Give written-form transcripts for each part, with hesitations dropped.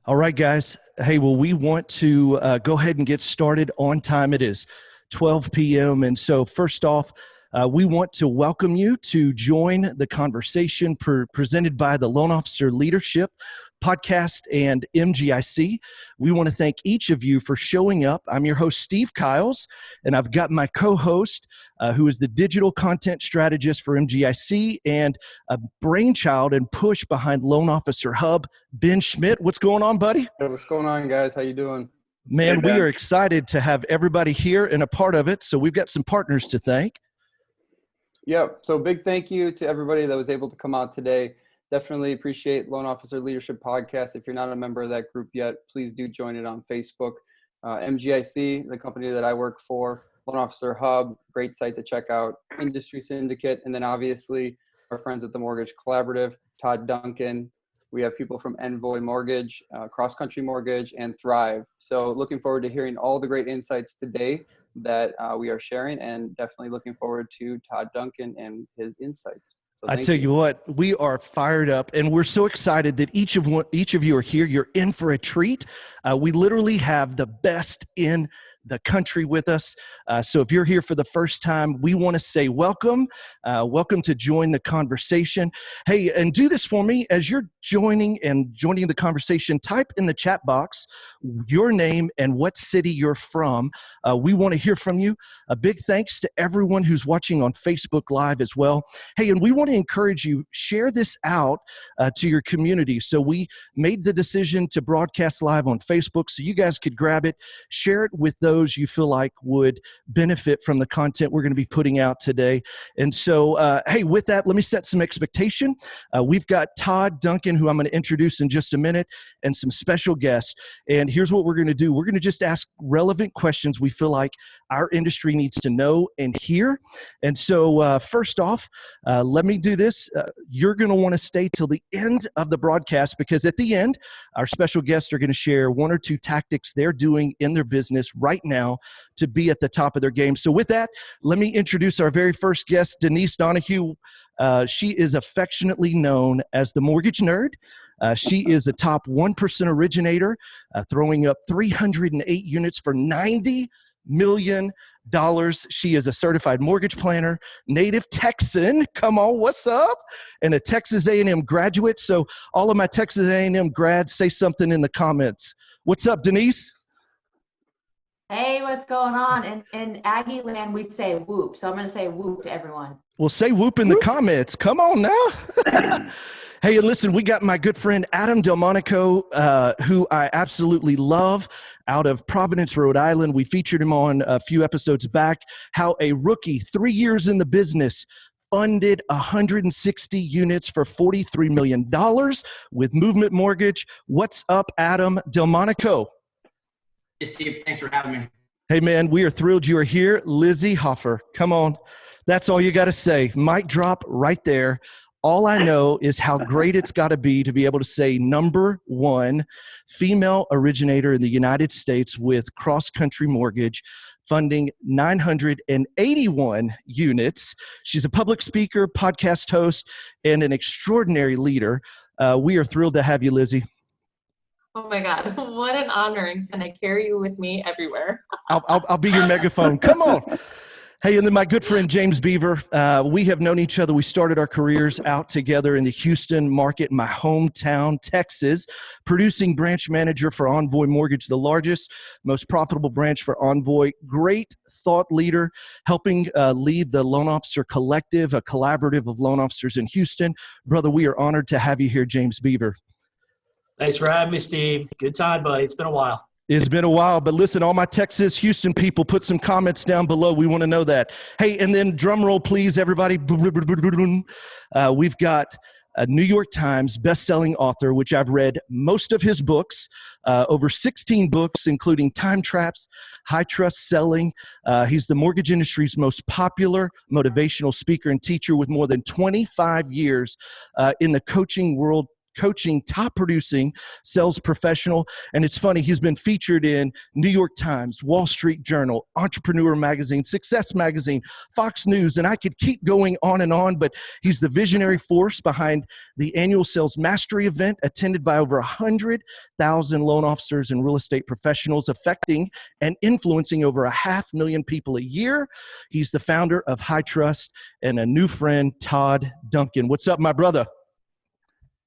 All right, guys. Hey, well, we want to go ahead and get started on time. It is 12 p.m. And so first off, we want to welcome you to join the conversation presented by the Loan Officer Leadership Podcast and MGIC. We want to thank each of you for showing up. I'm your host, Steve Kiles, and I've got my co-host, who is the digital content strategist for MGIC and a brainchild and push behind Loan Officer Hub, Ben Smidt. What's going on, buddy? Hey, what's going on, guys? How you doing? Man, we are excited to have everybody here and a part of it. So we've got some partners to thank. Yep. So big thank you to everybody that was able to come out today. Definitely appreciate Loan Officer Leadership Podcast. If you're not a member of that group yet, please do join it on Facebook. MGIC, the company that I work for, Loan Officer Hub, great site to check out, Industry Syndicate, and then obviously our friends at the Mortgage Collaborative, Todd Duncan. We have people from Envoy Mortgage, Cross Country Mortgage, and Thrive. So looking forward to hearing all the great insights today that we are sharing, and definitely looking forward to Todd Duncan and his insights. So I tell you what, we are fired up, and we're so excited that each of you are here. You're in for a treat. We literally have the best in the country with us. So if you're here for the first time, we want to say welcome. Welcome to join the conversation. Hey, and do this for me. As you're joining the conversation, type in the chat box your name and what city you're from. We want to hear from you. A big thanks to everyone who's watching on Facebook Live as well. Hey, and we want to encourage you, share this out to your community. So we made the decision to broadcast live on Facebook so you guys could grab it, share it with those you feel like would benefit from the content we're going to be putting out today. And so, hey, with that, let me set some expectation. We've got Todd Duncan, who I'm going to introduce in just a minute, and some special guests. And here's what we're going to do. We're going to just ask relevant questions we feel like our industry needs to know and hear. And so, first off, let me do this. You're going to want to stay till the end of the broadcast, because at the end, our special guests are going to share one or two tactics they're doing in their business right now to be at the top of their game. So with that, let me introduce our very first guest, Denise Donoghue. She is affectionately known as the Mortgage Nerd. She is a top 1% originator, throwing up 308 units for $90 million. She is a certified mortgage planner, native Texan. Come on, what's up? And a Texas A&M graduate. So all of my Texas A&M grads, say something in the comments. What's up, Denise? Hey, what's going on? In Aggie land, we say whoop. So I'm going to say whoop to everyone. Well, say whoop in the comments. Come on now. Hey, and listen, we got my good friend Adam Dellemonico, who I absolutely love, out of Providence, Rhode Island. We featured him on a few episodes back, how a rookie, 3 years in the business, funded 160 units for $43 million with Movement Mortgage. What's up, Adam Dellemonico? Hey, Steve, thanks for having me. Hey, man, we are thrilled you are here. Lizy Hoeffer, come on. That's all you got to say. Mic drop right there. All I know is how great it's got to be able to say number one female originator in the United States with Cross Country Mortgage, funding 981 units. She's a public speaker, podcast host, and an extraordinary leader. We are thrilled to have you, Lizy. Oh my God, what an honor. And can I carry you with me everywhere? I'll be your megaphone. Come on. Hey, and then my good friend, James Beaver. We have known each other. We started our careers out together in the Houston market, my hometown, Texas, producing branch manager for Envoy Mortgage, the largest, most profitable branch for Envoy. Great thought leader, helping lead the Loan Officer Collective, a collaborative of loan officers in Houston. Brother, we are honored to have you here, James Beaver. Thanks for having me, Steve. Good time, buddy. It's been a while. It's been a while, but listen, all my Texas, Houston people, put some comments down below. We want to know that. Hey, and then drum roll, please, everybody. We've got a New York Times best-selling author, which I've read most of his books, over 16 books, including Time Traps, High Trust Selling. He's the mortgage industry's most popular motivational speaker and teacher with more than 25 years in the coaching world coaching, top producing sales professional. And it's funny, he's been featured in New York Times, Wall Street Journal, Entrepreneur Magazine, Success Magazine, Fox News, and I could keep going on, but he's the visionary force behind the annual Sales Mastery event attended by over 100,000 loan officers and real estate professionals, affecting and influencing over 500,000 people a year. He's the founder of High Trust and a new friend, Todd Duncan. What's up, my brother?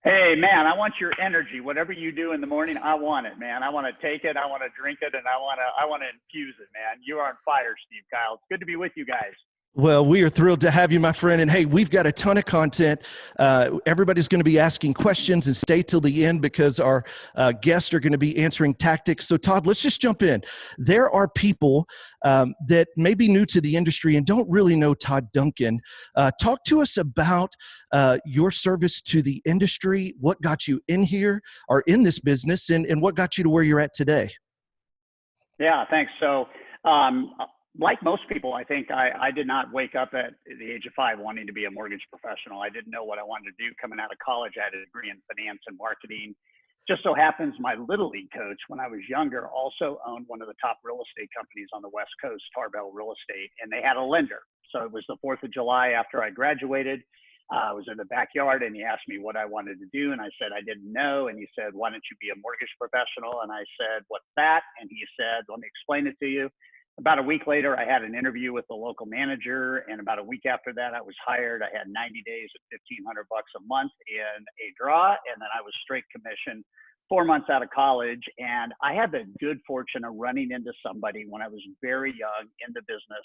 Hey, man, I want your energy. Whatever you do in the morning, I want it, man. I want to take it, I want to drink it, and I want to infuse it, man. You are on fire, Steve Kyle. It's good to be with you guys. Well, we are thrilled to have you, my friend. And hey, we've got a ton of content. Everybody's going to be asking questions, and stay till the end because our guests are going to be answering tactics. So Todd, let's just jump in. There are people that may be new to the industry and don't really know Todd Duncan. Talk to us about your service to the industry, what got you in here or in this business, and what got you to where you're at today. Yeah, thanks. So, like most people, I think I did not wake up at the age of 5 wanting to be a mortgage professional. I didn't know what I wanted to do coming out of college. I had a degree in finance and marketing. Just so happens my Little League coach, when I was younger, also owned one of the top real estate companies on the West Coast, Tarbell Real Estate, and they had a lender. So it was the 4th of July after I graduated. I was in the backyard and he asked me what I wanted to do. And I said, I didn't know. And he said, why don't you be a mortgage professional? And I said, what's that? And he said, let me explain it to you. About a week later, I had an interview with the local manager, and about a week after that, I was hired. I had 90 days at $1,500 a month in a draw, and then I was straight commission 4 months out of college. And I had the good fortune of running into somebody when I was very young in the business.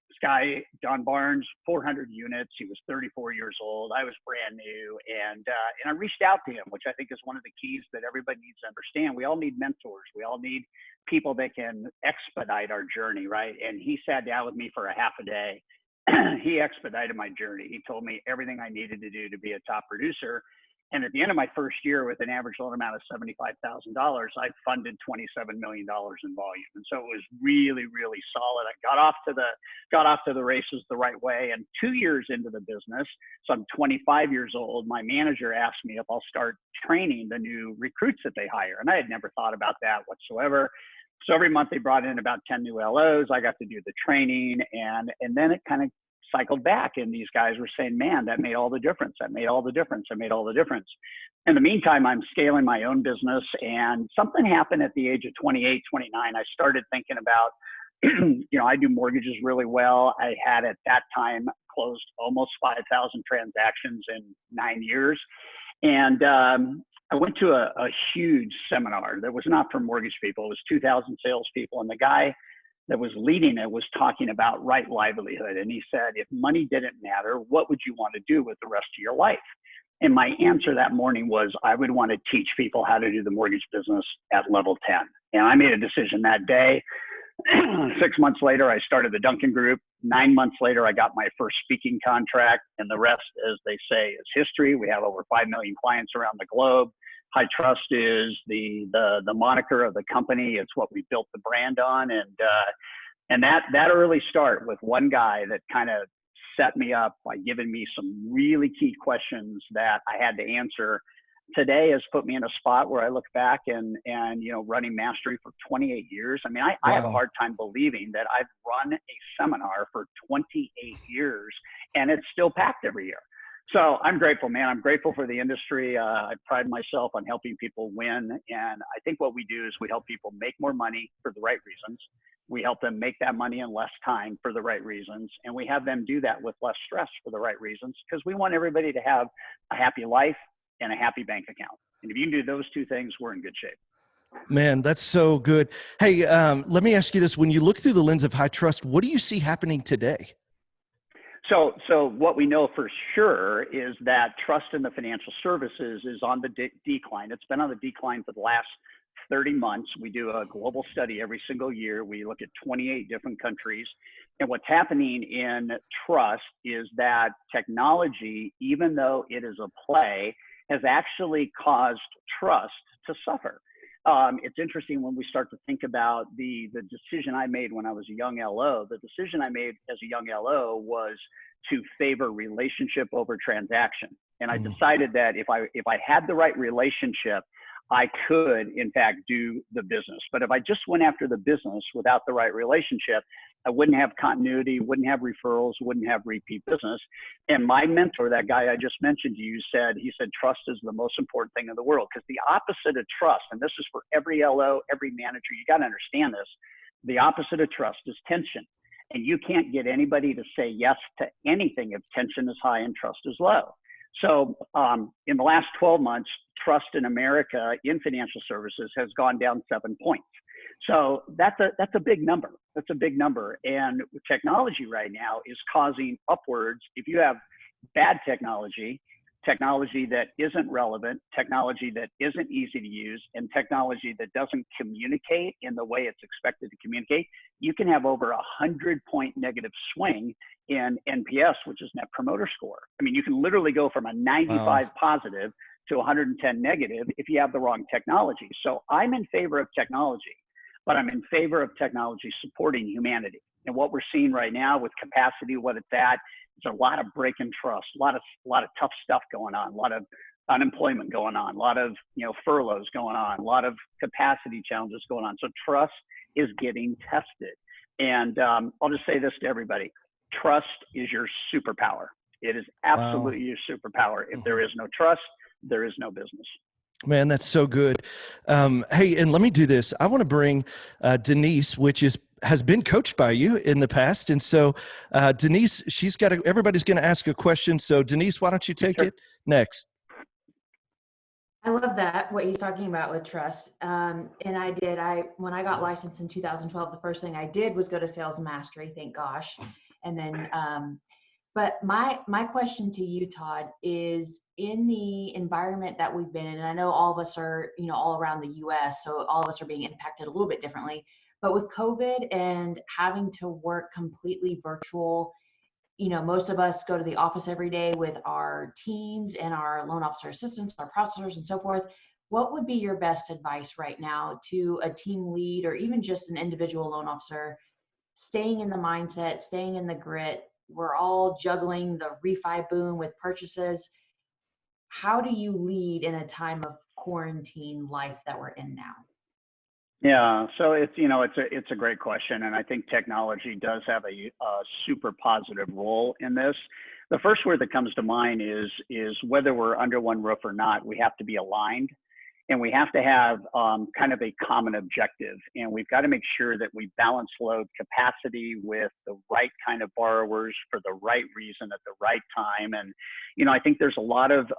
This guy, John Barnes, 400 units. He was 34 years old. I was brand new. And I reached out to him, which I think is one of the keys that everybody needs to understand. We all need mentors. We all need people that can expedite our journey, right? And he sat down with me for a half a day. He expedited my journey. He told me everything I needed to do to be a top producer. And at the end of my first year, with an average loan amount of $75,000, I funded $27 million in volume. And so it was really, really solid. I got off to the races the right way. And 2 years into the business, so I'm 25 years old, my manager asked me if I'll start training the new recruits that they hire. And I had never thought about that whatsoever. So every month they brought in about 10 new LOs. I got to do the training, and then it kind of cycled back, and these guys were saying, man, that made all the difference. That made all the difference. That made all the difference. In the meantime, I'm scaling my own business, and something happened at the age of 28, 29. I started thinking about, I do mortgages really well. I had at that time closed almost 5,000 transactions in 9 years. And I went to a huge seminar that was not for mortgage people. It was 2,000 salespeople. And the guy that was leading it was talking about right livelihood. And he said, if money didn't matter, what would you want to do with the rest of your life? And my answer that morning was, I would want to teach people how to do the mortgage business at level 10. And I made a decision that day. 6 months later, I started the Duncan Group. 9 months later, I got my first speaking contract. And the rest, as they say, is history. We have over 5 million clients around the globe. High Trust is the moniker of the company. It's what we built the brand on. And that early start with one guy that kind of set me up by giving me some really key questions that I had to answer today has put me in a spot where I look back and running Mastery for 28 years. I mean, I have a hard time believing that I've run a seminar for 28 years and it's still packed every year. So I'm grateful, man. I'm grateful for the industry. I pride myself on helping people win. And I think what we do is we help people make more money for the right reasons. We help them make that money in less time for the right reasons. And we have them do that with less stress for the right reasons, because we want everybody to have a happy life and a happy bank account. And if you can do those two things, we're in good shape. Man, that's so good. Hey, let me ask you this. When you look through the lens of High Trust, what do you see happening today? So what we know for sure is that trust in the financial services is on the decline. It's been on the decline for the last 30 months. We do a global study every single year. We look at 28 different countries. And what's happening in trust is that technology, even though it is a play, has actually caused trust to suffer. It's interesting when we start to think about the decision I made when I was a young LO. The decision I made as a young LO was to favor relationship over transaction. And I decided that if I had the right relationship, I could, in fact, do the business. But if I just went after the business without the right relationship, I wouldn't have continuity, wouldn't have referrals, wouldn't have repeat business. And my mentor, that guy I just mentioned to you, he said, trust is the most important thing in the world. Because the opposite of trust, and this is for every LO, every manager, you got to understand this, the opposite of trust is tension. And you can't get anybody to say yes to anything if tension is high and trust is low. So in the last 12 months, trust in America in financial services has gone down 7 points. So that's a big number. That's a big number. And technology right now is causing upwards. If you have bad technology that isn't relevant, technology that isn't easy to use, and technology that doesn't communicate in the way it's expected to communicate, you can have over 100-point negative swing in NPS, which is Net Promoter Score. I mean, you can literally go from a 95 positive to 110 negative if you have the wrong technology. So I'm in favor of technology, but I'm in favor of technology supporting humanity. And what we're seeing right now with capacity, what it's at, there's a lot of break in trust, a lot of tough stuff going on, a lot of unemployment going on, a lot of furloughs going on, a lot of capacity challenges going on. So trust is getting tested. And I'll just say this to everybody: trust is your superpower. It is absolutely your superpower. If there is no trust, there is no business. Man, that's so good. Hey, and let me do this. I want to bring Denise, which has been coached by you in the past. And so Denise, everybody's going to ask a question. So Denise, why don't you take it next? I love that, what he's talking about with trust. And when I got licensed in 2012, the first thing I did was go to Sales Mastery, thank gosh. And then, but my question to you, Todd, is in the environment that we've been in, and I know all of us are, all around the US, so all of us are being impacted a little bit differently, but with COVID and having to work completely virtual, most of us go to the office every day with our teams and our loan officer assistants, our processors and so forth. What would be your best advice right now to a team lead or even just an individual loan officer staying in the mindset, staying in the grit? We're all juggling the refi boom with purchases. How do you lead in a time of quarantine life that we're in now? Yeah, so it's a great question, and I think technology does have a super positive role in this. The first word that comes to mind is whether we're under one roof or not, we have to be aligned, and we have to have kind of a common objective, and we've got to make sure that we balance load capacity with the right kind of borrowers for the right reason at the right time. And I think there's a lot of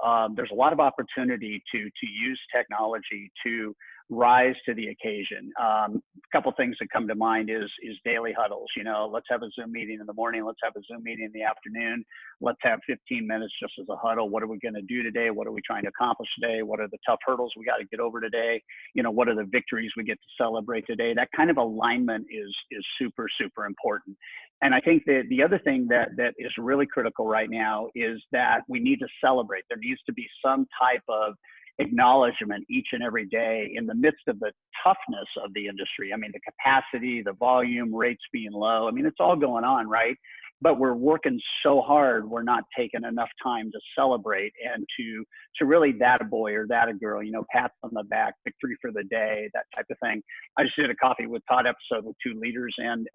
opportunity to use technology to rise to the occasion. A couple things that come to mind is daily huddles. Let's have a Zoom meeting in the morning. Let's have a Zoom meeting in the afternoon. Let's have 15 minutes just as a huddle. What are we going to do today? What are we trying to accomplish today? What are the tough hurdles we got to get over today? What are the victories we get to celebrate today? That kind of alignment is super, super important. And I think that the other thing that is really critical right now is that we need to celebrate. There needs to be some type of acknowledgement each and every day in the midst of the toughness of the industry. I mean, the capacity, the volume, rates being low. I mean, it's all going on, right? But we're working so hard, we're not taking enough time to celebrate and to really that a boy or that a girl, pats on the back, victory for the day, that type of thing. I just did a Coffee with Todd episode with two leaders, and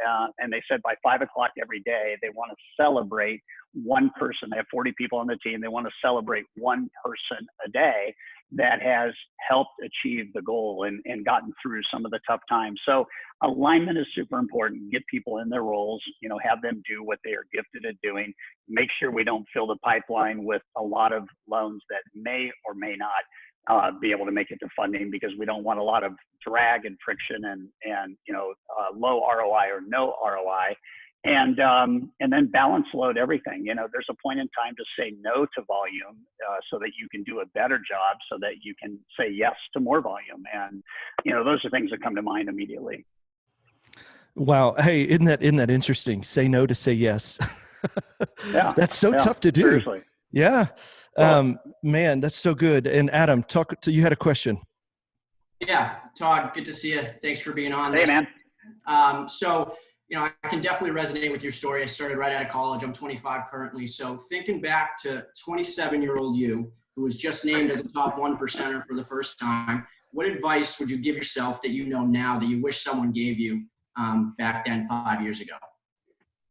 they said by 5 o'clock every day, they want to celebrate one person. They have 40 people on the team. They want to celebrate one person a day that has helped achieve the goal and gotten through some of the tough times. So alignment is super important. Get people in their roles, have them do what they are gifted at doing. Make sure we don't fill the pipeline with a lot of loans that may or may not be able to make it to funding, because we don't want a lot of drag and friction and low ROI or no ROI. And then balance load everything. There's a point in time to say no to volume so that you can do a better job, so that you can say yes to more volume. And, those are things that come to mind immediately. Wow. Hey, isn't that interesting? Say no to say yes. Yeah. That's so tough to do. Seriously. Yeah. Well, man, that's so good. And Adam, you had a question. Yeah. Todd, good to see you. Thanks for being on. Hey, man. So you know, I can definitely resonate with your story. I started right out of college. I'm 25 currently. So thinking back to 27-year-old you, who was just named as a top 1%er for the first time, what advice would you give yourself that you know now that you wish someone gave you back then 5 years ago?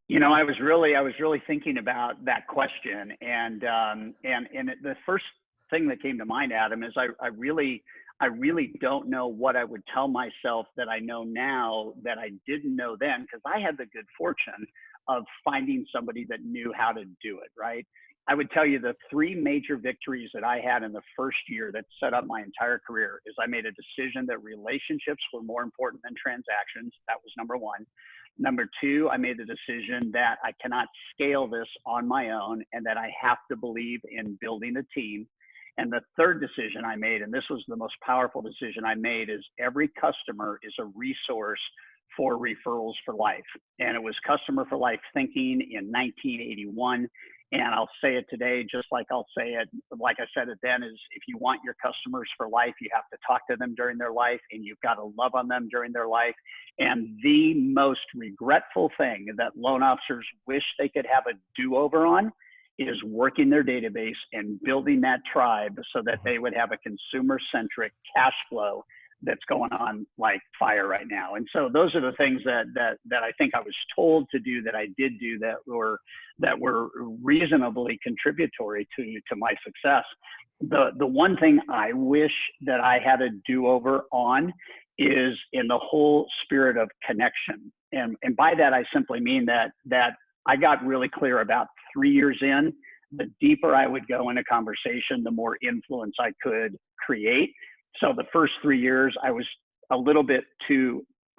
You know, I was really thinking about that question, and the first thing that came to mind, Adam, is I really don't know what I would tell myself that I know now that I didn't know then, because I had the good fortune of finding somebody that knew how to do it, right? I would tell you the 3 major victories that I had in the first year that set up my entire career is I made a decision that relationships were more important than transactions. That was number 1. Number 2, I made the decision that I cannot scale this on my own and that I have to believe in building a team. And the third decision I made, and this was the most powerful decision I made, is every customer is a resource for referrals for life. And it was customer for life thinking in 1981. And I'll say it today, just like I'll say it, like I said it then, is if you want your customers for life, you have to talk to them during their life, and you've got to love on them during their life. And the most regretful thing that loan officers wish they could have a do-over on is working their database and building that tribe so that they would have a consumer-centric cash flow that's going on like fire right now. And so those are the things that I think I was told to do, that I did do, that were reasonably contributory to my success. The one thing I wish that I had a do-over on is in the whole spirit of connection. And by that, I simply mean that I got really clear about 3 years in, the deeper I would go in a conversation, the more influence I could create. So the first 3 years, I was a little bit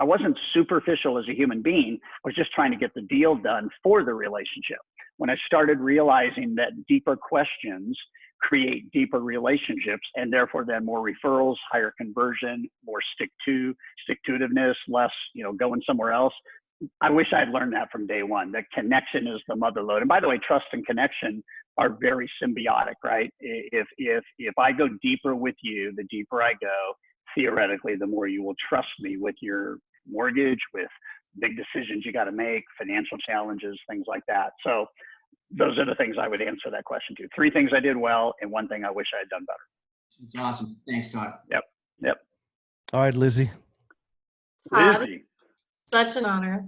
I wasn't superficial as a human being. I was just trying to get the deal done for the relationship. When I started realizing that deeper questions create deeper relationships, and therefore then more referrals, higher conversion, more stick-to-itiveness, less, going somewhere else. I wish I'd learned that from day one, that connection is the mother lode. And by the way, trust and connection are very symbiotic, right? If I go deeper with you, the deeper I go, theoretically, the more you will trust me with your mortgage, with big decisions you got to make, financial challenges, things like that. So those are the things I would answer that question to. 3 things I did well, and 1 thing I wish I had done better. That's awesome. Thanks, Todd. Yep. All right, Lizy. Lizy. Such an honor.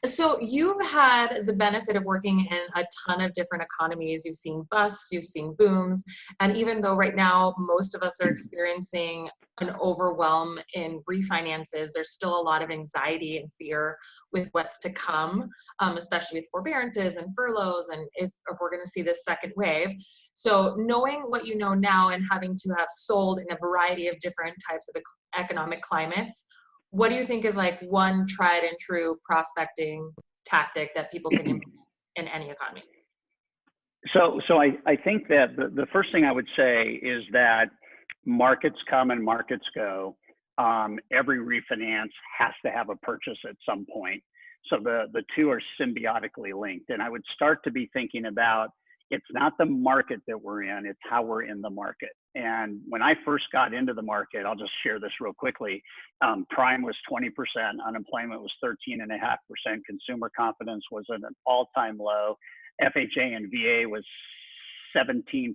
So you've had the benefit of working in a ton of different economies. You've seen busts, you've seen booms, and even though right now most of us are experiencing an overwhelm in refinances, there's still a lot of anxiety and fear with what's to come, especially with forbearances and furloughs, and if we're going to see this second wave. So knowing what you know now and having to have sold in a variety of different types of economic climates, what do you think is like one tried and true prospecting tactic that people can implement in any economy? So I think that the first thing I would say is that markets come and markets go. Every refinance has to have a purchase at some point. So the two are symbiotically linked. And I would start to be thinking about, it's not the market that we're in, it's how we're in the market. And when I first got into the market, I'll just share this real quickly. Prime was 20%, unemployment was 13.5%, consumer confidence was at an all-time low. FHA and VA was 17%,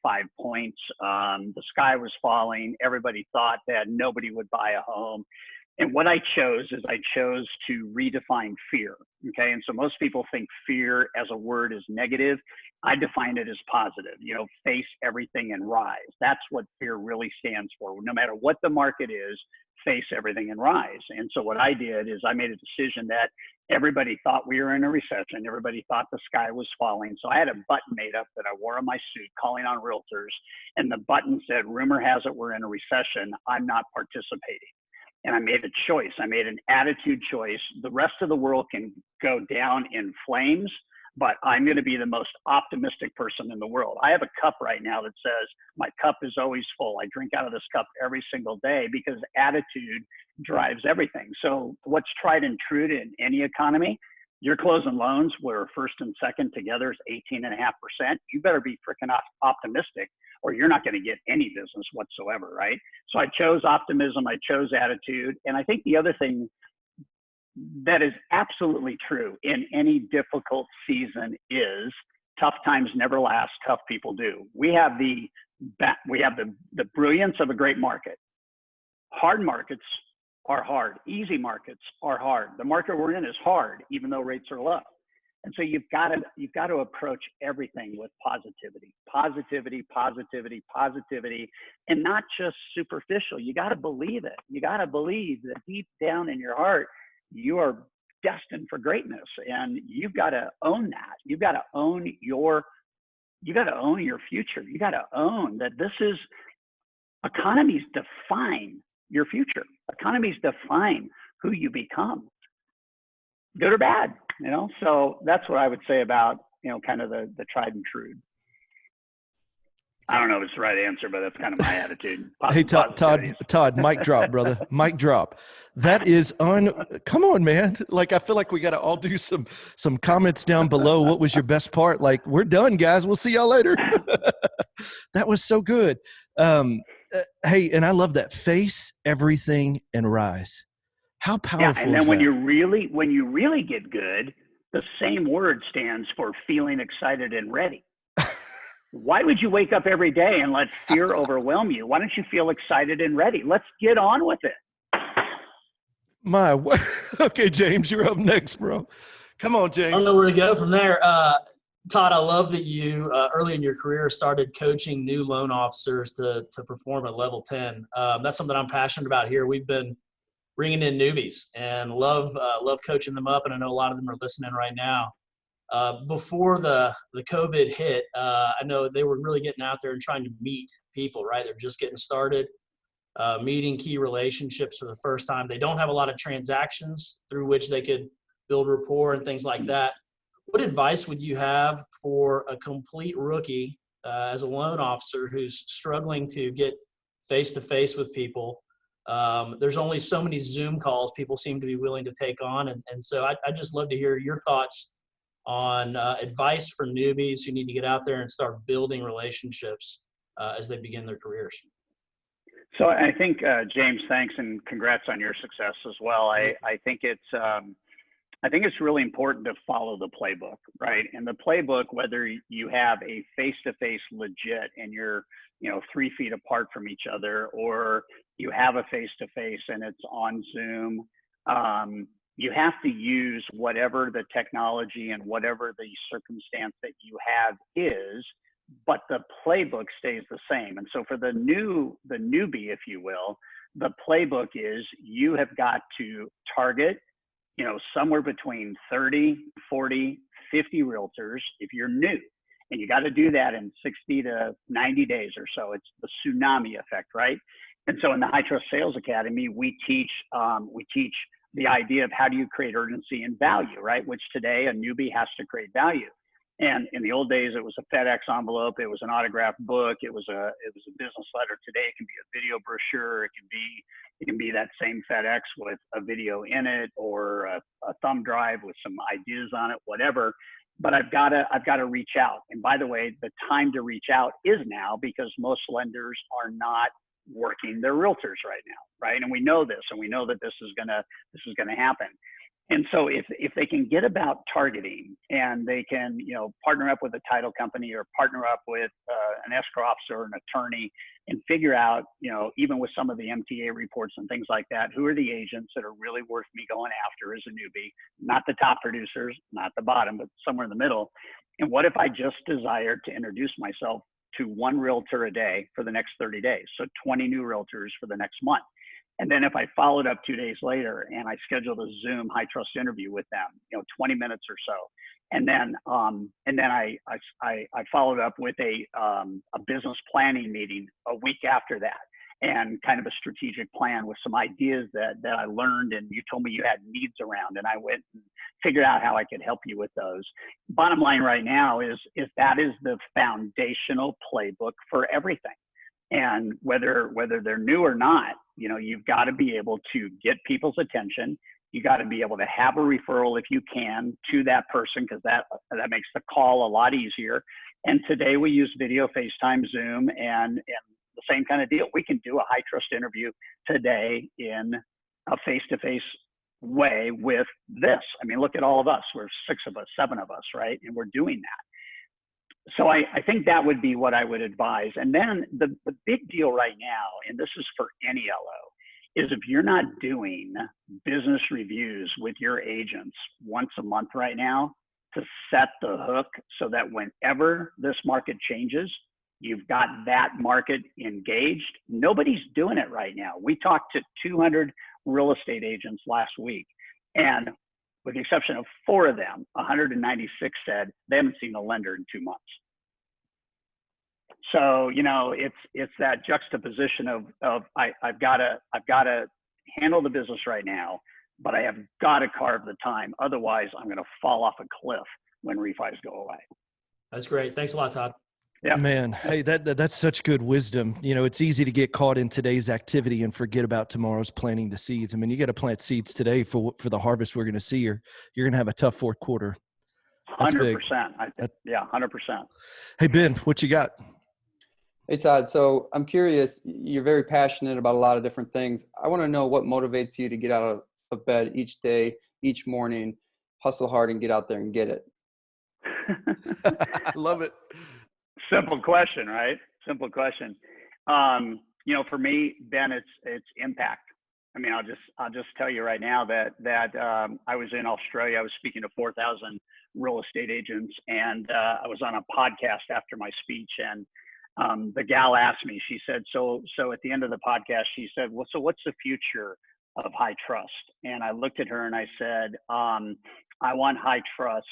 5 points. The sky was falling. Everybody thought that nobody would buy a home. And what I chose is I chose to redefine fear, okay? And so most people think fear as a word is negative. I define it as positive, face everything and rise. That's what fear really stands for. No matter what the market is, face everything and rise. And so what I did is I made a decision that everybody thought we were in a recession. Everybody thought the sky was falling. So I had a button made up that I wore on my suit calling on realtors. And the button said, rumor has it we're in a recession. I'm not participating. And I made a choice. I made an attitude choice. The rest of the world can go down in flames, but I'm going to be the most optimistic person in the world. I have a cup right now that says, my cup is always full. I drink out of this cup every single day because attitude drives everything. So what's tried and true in any economy, you're closing loans where first and second together is 18.5%. You better be freaking optimistic or you're not going to get any business whatsoever, right? So I chose optimism, I chose attitude. And I think the other thing that is absolutely true in any difficult season is tough times never last, tough people do. We have the brilliance of a great market. Hard markets are hard. Easy markets are hard. The market we're in is hard, even though rates are low. And so you've got to approach everything with positivity, and not just superficial. You got to believe it. You got to believe that deep down in your heart, you are destined for greatness, and you've got to own that. You've got to own your future. You got to own that economies define your future. Economies define who you become, good or bad, So that's what I would say about, kind of the tried and true. I don't know if it's the right answer, but that's kind of my attitude. Hey, Todd, mic drop, brother. Mic drop. That is come on, man. Like, I feel like we got to all do some comments down below. What was your best part? Like, we're done, guys. We'll see y'all later. That was so good. Hey, and I love that. Face everything and rise. How powerful is that? And then when you really get good, the same word stands for feeling excited and ready. Why would you wake up every day and let fear overwhelm you? Why don't you feel excited and ready? Let's get on with it. Okay, James, you're up next, bro. Come on, James. I don't know where to go from there. Todd, I love that you early in your career started coaching new loan officers to perform at level 10. That's something I'm passionate about here. We've been bringing in newbies and love coaching them up, and I know a lot of them are listening right now. Before the COVID hit, I know they were really getting out there and trying to meet people, right? They're just getting started, meeting key relationships for the first time. They don't have a lot of transactions through which they could build rapport and things like that. What advice would you have for a complete rookie as a loan officer who's struggling to get face-to-face with people? There's only so many Zoom calls people seem to be willing to take on. And so I'd just love to hear your thoughts on advice for newbies who need to get out there and start building relationships as they begin their careers. So I think, James, thanks, and congrats on your success as well. I think it's really important to follow the playbook, right? And the playbook, whether you have a face-to-face legit and you're 3 feet apart from each other, or you have a face-to-face and it's on Zoom, you have to use whatever the technology and whatever the circumstance that you have is, but the playbook stays the same. And so for the newbie, if you will, the playbook is you have got to target, somewhere between 30, 40, 50 realtors if you're new. And you got to do that in 60 to 90 days or so. It's the tsunami effect, right? And so in the High Trust Sales Academy, we teach the idea of how do you create urgency and value, right? Which today a newbie has to create value. And in the old days, it was a FedEx envelope, it was an autographed book, it was a business letter. Today, it can be a video brochure, it can be that same FedEx with a video in it, or a thumb drive with some ideas on it, whatever. But I've got to reach out. And by the way, the time to reach out is now, because most lenders are not working their realtors right now, right? And we know this, and we know that this is gonna happen. And so if they can get about targeting, and they can, partner up with a title company, or partner up with an escrow officer or an attorney, and figure out, even with some of the MTA reports and things like that, who are the agents that are really worth me going after as a newbie, not the top producers, not the bottom, but somewhere in the middle. And what if I just desired to introduce myself to one realtor a day for the next 30 days? So 20 new realtors for the next month. And then if I followed up 2 days later and I scheduled a Zoom high trust interview with them, 20 minutes or so, and then I followed up with a business planning meeting a week after that, and kind of a strategic plan with some ideas that I learned, and you told me you had needs around, and I went and figured out how I could help you with those. Bottom line right now is that is the foundational playbook for everything. And whether they're new or not, you've got to be able to get people's attention. You got to be able to have a referral if you can to that person, because that makes the call a lot easier. And today we use video, FaceTime, Zoom, and the same kind of deal. We can do a high trust interview today in a face-to-face way with this. I mean, look at all of us. We're 6 of us, 7 of us, right? And we're doing that. So I think that would be what I would advise. And then the big deal right now, and this is for any LO, is if you're not doing business reviews with your agents once a month right now to set the hook so that whenever this market changes, you've got that market engaged. Nobody's doing it right now. We talked to 200 real estate agents last week, and with the exception of 4 of them, 196 said they haven't seen a lender in 2 months. So, you know, it's that juxtaposition of I've got to handle the business right now, but I have got to carve the time. Otherwise, I'm going to fall off a cliff when refis go away. That's great. Thanks a lot, Todd. Yeah, Man, hey, that's such good wisdom. You know, it's easy to get caught in today's activity and forget about tomorrow's planting the seeds. I mean, you got to plant seeds today for the harvest we're going to see, or you're going to have a tough fourth quarter. That's 100%. big. Yeah, 100%. Hey, Ben, what you got? Hey, Todd. So I'm curious, you're very passionate about a lot of different things. I want to know what motivates you to get out of bed each day, each morning, hustle hard and get out there and get it. I love it. Simple question, right? Simple question. You know, for me, Ben, it's impact. I mean, I'll just tell you right now that I was in Australia. I was speaking to 4,000 real estate agents, and I was on a podcast after my speech, and the gal asked me. She said, "So at the end of the podcast, she said, well, so what's the future of high trust?" And I looked at her and I said, "I want high trust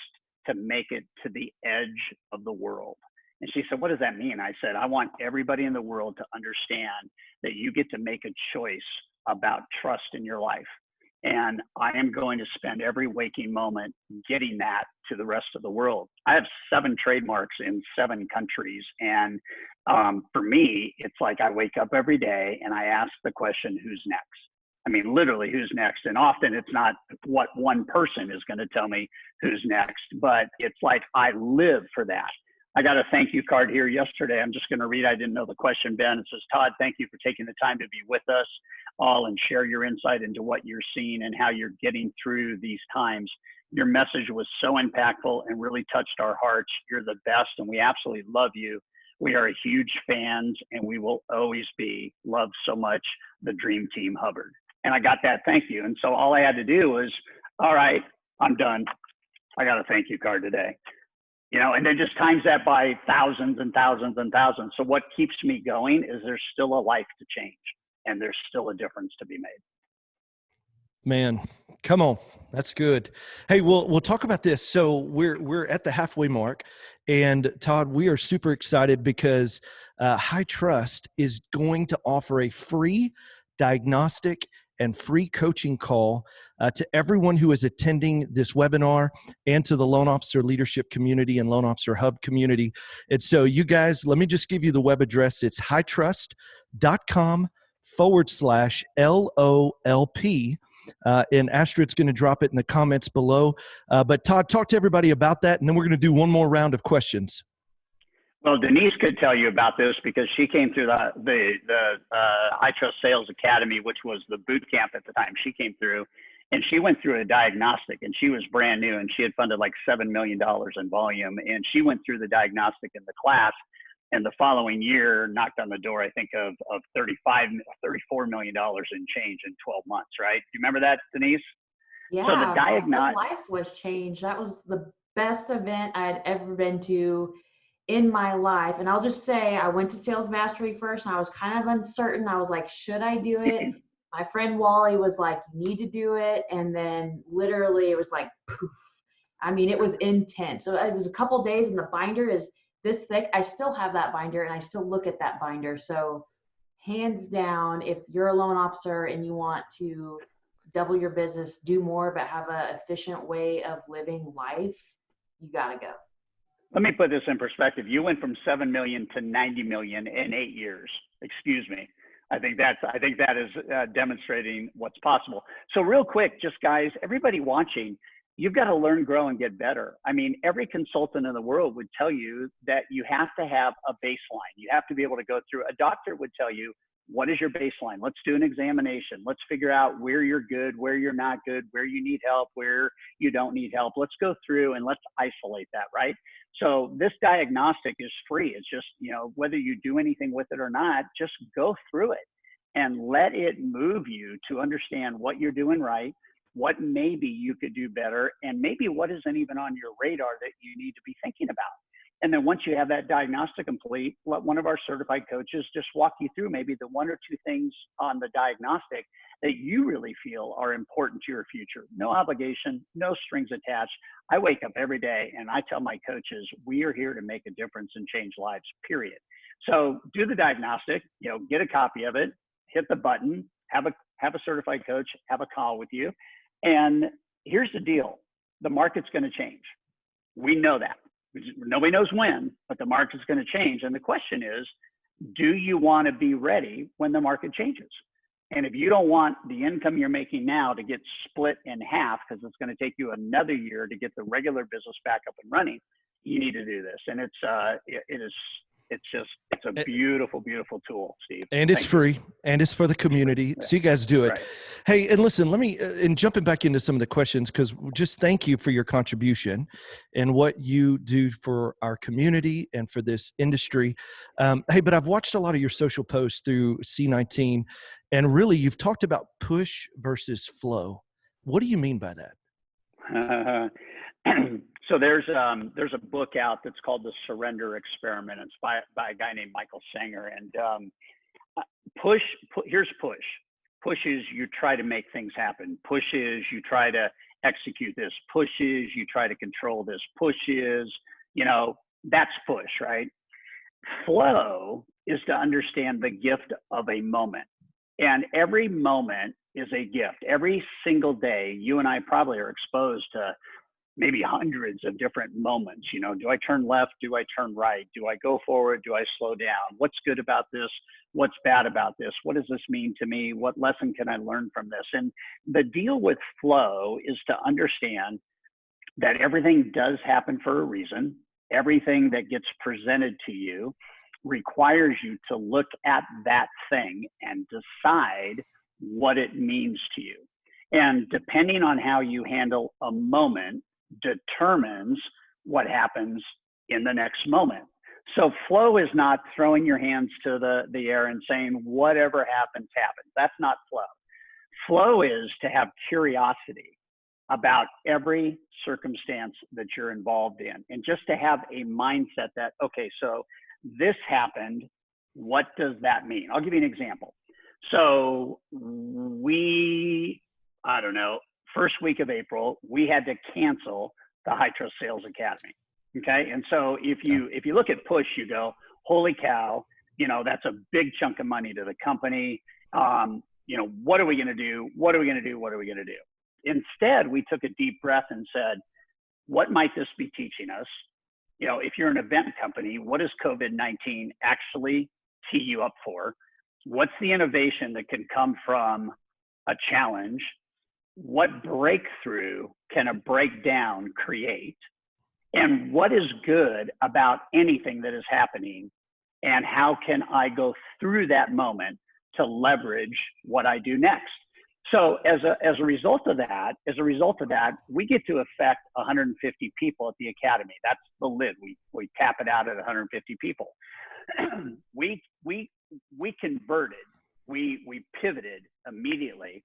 to make it to the edge of the world." And she said, "What does that mean?" I said, "I want everybody in the world to understand that you get to make a choice about trust in your life. And I am going to spend every waking moment getting that to the rest of the world." I have 7 trademarks in 7 countries. And for me, it's like I wake up every day and I ask the question, who's next? I mean, literally, who's next? And often it's not what one person is going to tell me who's next, but it's like I live for that. I got a thank you card here yesterday. I'm just going to read. I didn't know the question, Ben. It says, "Todd, thank you for taking the time to be with us all and share your insight into what you're seeing and how you're getting through these times. Your message was so impactful and really touched our hearts. You're the best, and we absolutely love you. We are huge fans, and we will always be. Love so much, the Dream Team Hubbard." And I got that thank you. And so all I had to do was, all right, I'm done. I got a thank you card today. You know, and then just times that by thousands and thousands and thousands. So what keeps me going is there's still a life to change, and there's still a difference to be made. Man, come on. That's good. Hey, we'll talk about this. So we're at the halfway mark, and Todd, we are super excited because High Trust is going to offer a free diagnostic and free coaching call to everyone who is attending this webinar and to the Loan Officer Leadership Community and Loan Officer Hub community. And so you guys, let me just give you the web address. It's hightrust.com/LOLP. And Astrid's going to drop it in the comments below. But Todd, talk to everybody about that, and then we're going to do one more round of questions. Well, Denise could tell you about this because she came through the High Trust Sales Academy, which was the boot camp at the time. She came through, and she went through a diagnostic, and she was brand new, and she had funded like $7 million in volume, and she went through the diagnostic in the class, and the following year knocked on the door, I think, of $34 million in change in 12 months, right? Do you remember that, Denise? Yeah, So the my whole life was changed. That was the best event I had ever been to in my life. And I'll just say, I went to Sales Mastery first, and I was kind of uncertain. I was like, should I do it? My friend Wally was like, you need to do it. And then literally it was like, poof. I mean, it was intense. So it was a couple days, and the binder is this thick. I still have that binder, and I still look at that binder. So hands down, if you're a loan officer and you want to double your business, do more, but have an efficient way of living life, you got to go. Let me put this in perspective. You went from 7 million to 90 million in 8 years. Excuse me. I think that is demonstrating what's possible. So real quick, just guys, everybody watching, you've got to learn, grow, and get better. I mean, every consultant in the world would tell you that you have to have a baseline. You have to be able to go through. A doctor would tell you What is your baseline? Let's do an examination. Let's figure out where you're good, where you're not good, where you need help, where you don't need help. Let's go through and let's isolate that, right? So this diagnostic is free. It's just, you know, whether you do anything with it or not, just go through it and let it move you to understand what you're doing right, what maybe you could do better, and maybe what isn't even on your radar that you need to be thinking about. And then once you have that diagnostic complete, let one of our certified coaches just walk you through maybe the one or two things on the diagnostic that you really feel are important to your future. No obligation, no strings attached. I wake up every day and I tell my coaches, we are here to make a difference and change lives, period. So do the diagnostic, you know, get a copy of it, hit the button, have a certified coach, have a call with you. And here's the deal. The market's going to change. We know that. Nobody knows when, but the market's going to change. And the question is, do you want to be ready when the market changes? And if you don't want the income you're making now to get split in half, because it's going to take you another year to get the regular business back up and running, you need to do this. And it's a beautiful, beautiful tool, Steve. And it's free, and it's for the community. So you guys do it. Right. Hey, and listen, let me, and jumping back into some of the questions, because just thank you for your contribution and what you do for our community and for this industry. Hey, but I've watched a lot of your social posts through C19, and really you've talked about push versus flow. What do you mean by that? So there's a book out that's called The Surrender Experiment. It's by a guy named Michael Sanger. And here's push. Push is you try to make things happen. Push is you try to execute this. Push is you try to control this. Push is, you know, that's push, right? Flow is to understand the gift of a moment. And every moment is a gift. Every single day, you and I probably are exposed to maybe hundreds of different moments. You know, do I turn left? Do I turn right? Do I go forward? Do I slow down? What's good about this? What's bad about this? What does this mean to me? What lesson can I learn from this? And the deal with flow is to understand that everything does happen for a reason. Everything that gets presented to you requires you to look at that thing and decide what it means to you. And depending on how you handle a moment determines what happens in the next moment. So flow is not throwing your hands to the air and saying, whatever happens, happens. That's not flow. Flow is to have curiosity about every circumstance that you're involved in, and just to have a mindset that, okay, so this happened, what does that mean? I'll give you an example. So I don't know, first week of April, we had to cancel the High Trust Sales Academy. Okay. And so if you look at push, you go, holy cow, you know, that's a big chunk of money to the company. You know, what are we going to do? What are we going to do? What are we going to do? Instead, we took a deep breath and said, what might this be teaching us? You know, if you're an event company, what does COVID-19 actually tee you up for? What's the innovation that can come from a challenge? What breakthrough can a breakdown create? And what is good about anything that is happening? And how can I go through that moment to leverage what I do next? So as a result of that, we get to affect 150 people at the Academy. That's the lid. We tap it out at 150 people. We converted, we pivoted immediately.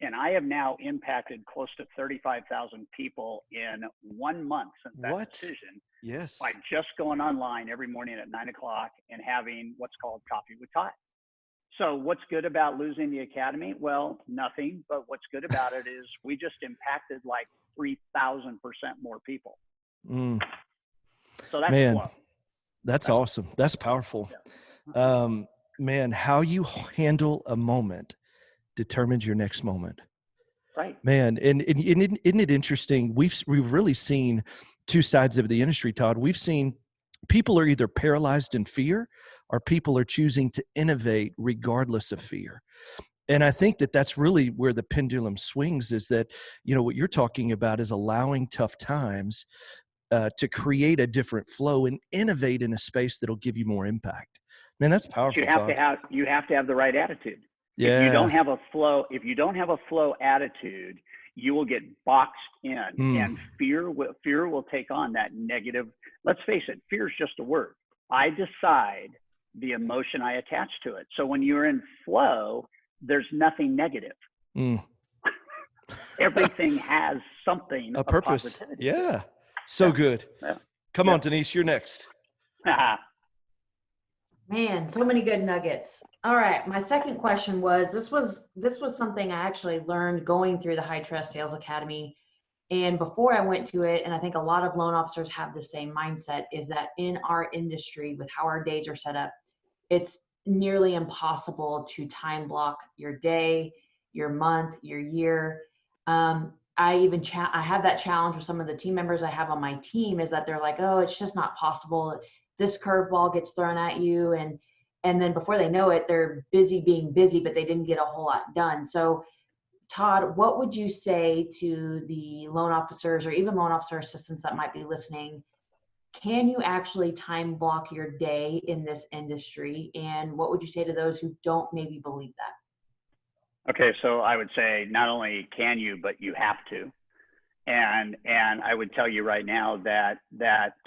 And I have now impacted close to 35,000 people in 1 month since that decision. Yes. By just going online every morning at 9 o'clock and having what's called Coffee with Todd. So what's good about losing the Academy? Well, nothing. But what's good about it is we just impacted like 3,000% more people. Mm. So that's Man, flow. that's awesome. That's powerful. Yeah. Man, how you handle a moment determines your next moment. Right. Man, and isn't it interesting? We've really seen two sides of the industry, Todd. We've seen people are either paralyzed in fear or people are choosing to innovate regardless of fear. And I think that that's really where the pendulum swings, is that, you know, what you're talking about is allowing tough times to create a different flow and innovate in a space that'll give you more impact. Man, that's powerful. You have to have the right attitude. Yeah. If you don't have a flow attitude, you will get boxed in, and fear will take on that negative. Let's face it, fear is just a word. I decide the emotion I attach to it. So when you're in flow, there's nothing negative. Everything has something a purpose. Positivity. Yeah. So good. Yeah. Come on, Denise, you're next. Man, so many good nuggets. All right, my second question was this was something I actually learned going through the High Trust Sales Academy. And before I went to it, and I think a lot of loan officers have the same mindset, is that in our industry, with how our days are set up, it's nearly impossible to time block your day, your month, your year. I have that challenge with some of the team members I have on my team, is that they're like, oh, it's just not possible. This curveball gets thrown at you. And then before they know it, they're busy being busy, but they didn't get a whole lot done. So Todd, what would you say to the loan officers or even loan officer assistants that might be listening? Can you actually time block your day in this industry? And what would you say to those who don't maybe believe that? Okay, so I would say not only can you, but you have to. And I would tell you right now that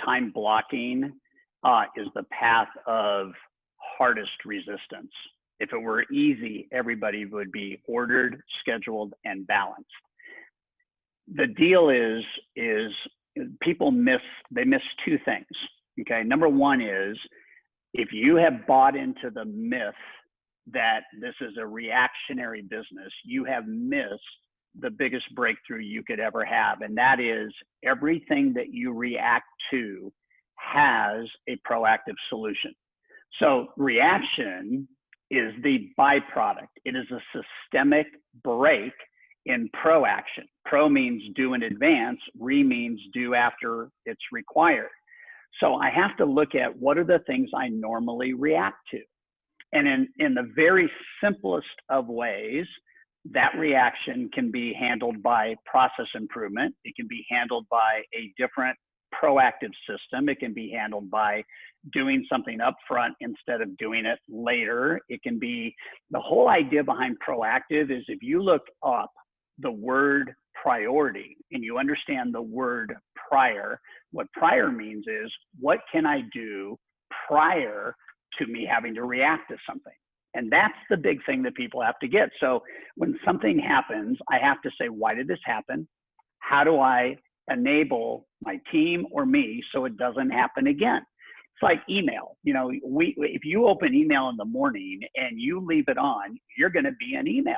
time blocking is the path of hardest resistance. If it were easy, everybody would be ordered, scheduled, and balanced. The deal is people miss two things. Okay, number one is, if you have bought into the myth that this is a reactionary business, you have missed the biggest breakthrough you could ever have. And that is, everything that you react to has a proactive solution. So reaction is the byproduct. It is a systemic break in proaction. Pro means do in advance, re means do after it's required. So I have to look at what are the things I normally react to. And in the very simplest of ways, that reaction can be handled by process improvement. It can be handled by a different proactive system. It can be handled by doing something up front instead of doing it later. It can be, the whole idea behind proactive is, if you look up the word priority and you understand the word prior, what prior means is, what can I do prior to me having to react to something? And that's the big thing that people have to get. So when something happens, I have to say, why did this happen? How do I enable my team or me so it doesn't happen again? It's like email. You know, if you open email in the morning and you leave it on, you're going to be in email.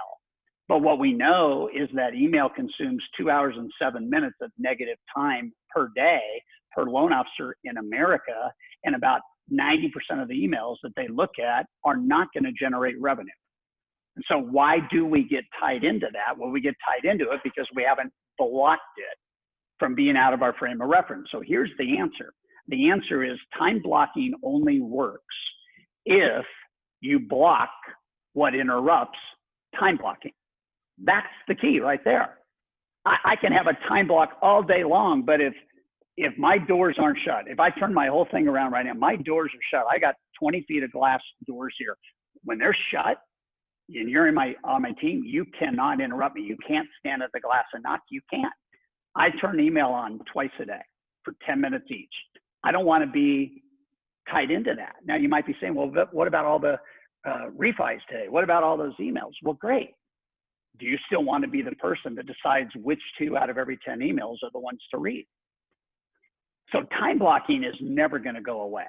But what we know is that email consumes 2 hours and 7 minutes of negative time per day per loan officer in America, and about 90% of the emails that they look at are not going to generate revenue. And so why do we get tied into that? Well, we get tied into it because we haven't blocked it from being out of our frame of reference. So here's the answer. The answer is, time blocking only works if you block what interrupts time blocking. That's the key right there. I can have a time block all day long, but if my doors aren't shut, if I turn my whole thing around right now, my doors are shut. I got 20 feet of glass doors here. When they're shut and you're on my team, you cannot interrupt me. You can't stand at the glass and knock. You can't. I turn email on twice a day for 10 minutes each. I don't want to be tied into that. Now you might be saying, well, what about all the refis today? What about all those emails? Well, great. Do you still want to be the person that decides which 2 out of every 10 emails are the ones to read? So time blocking is never going to go away.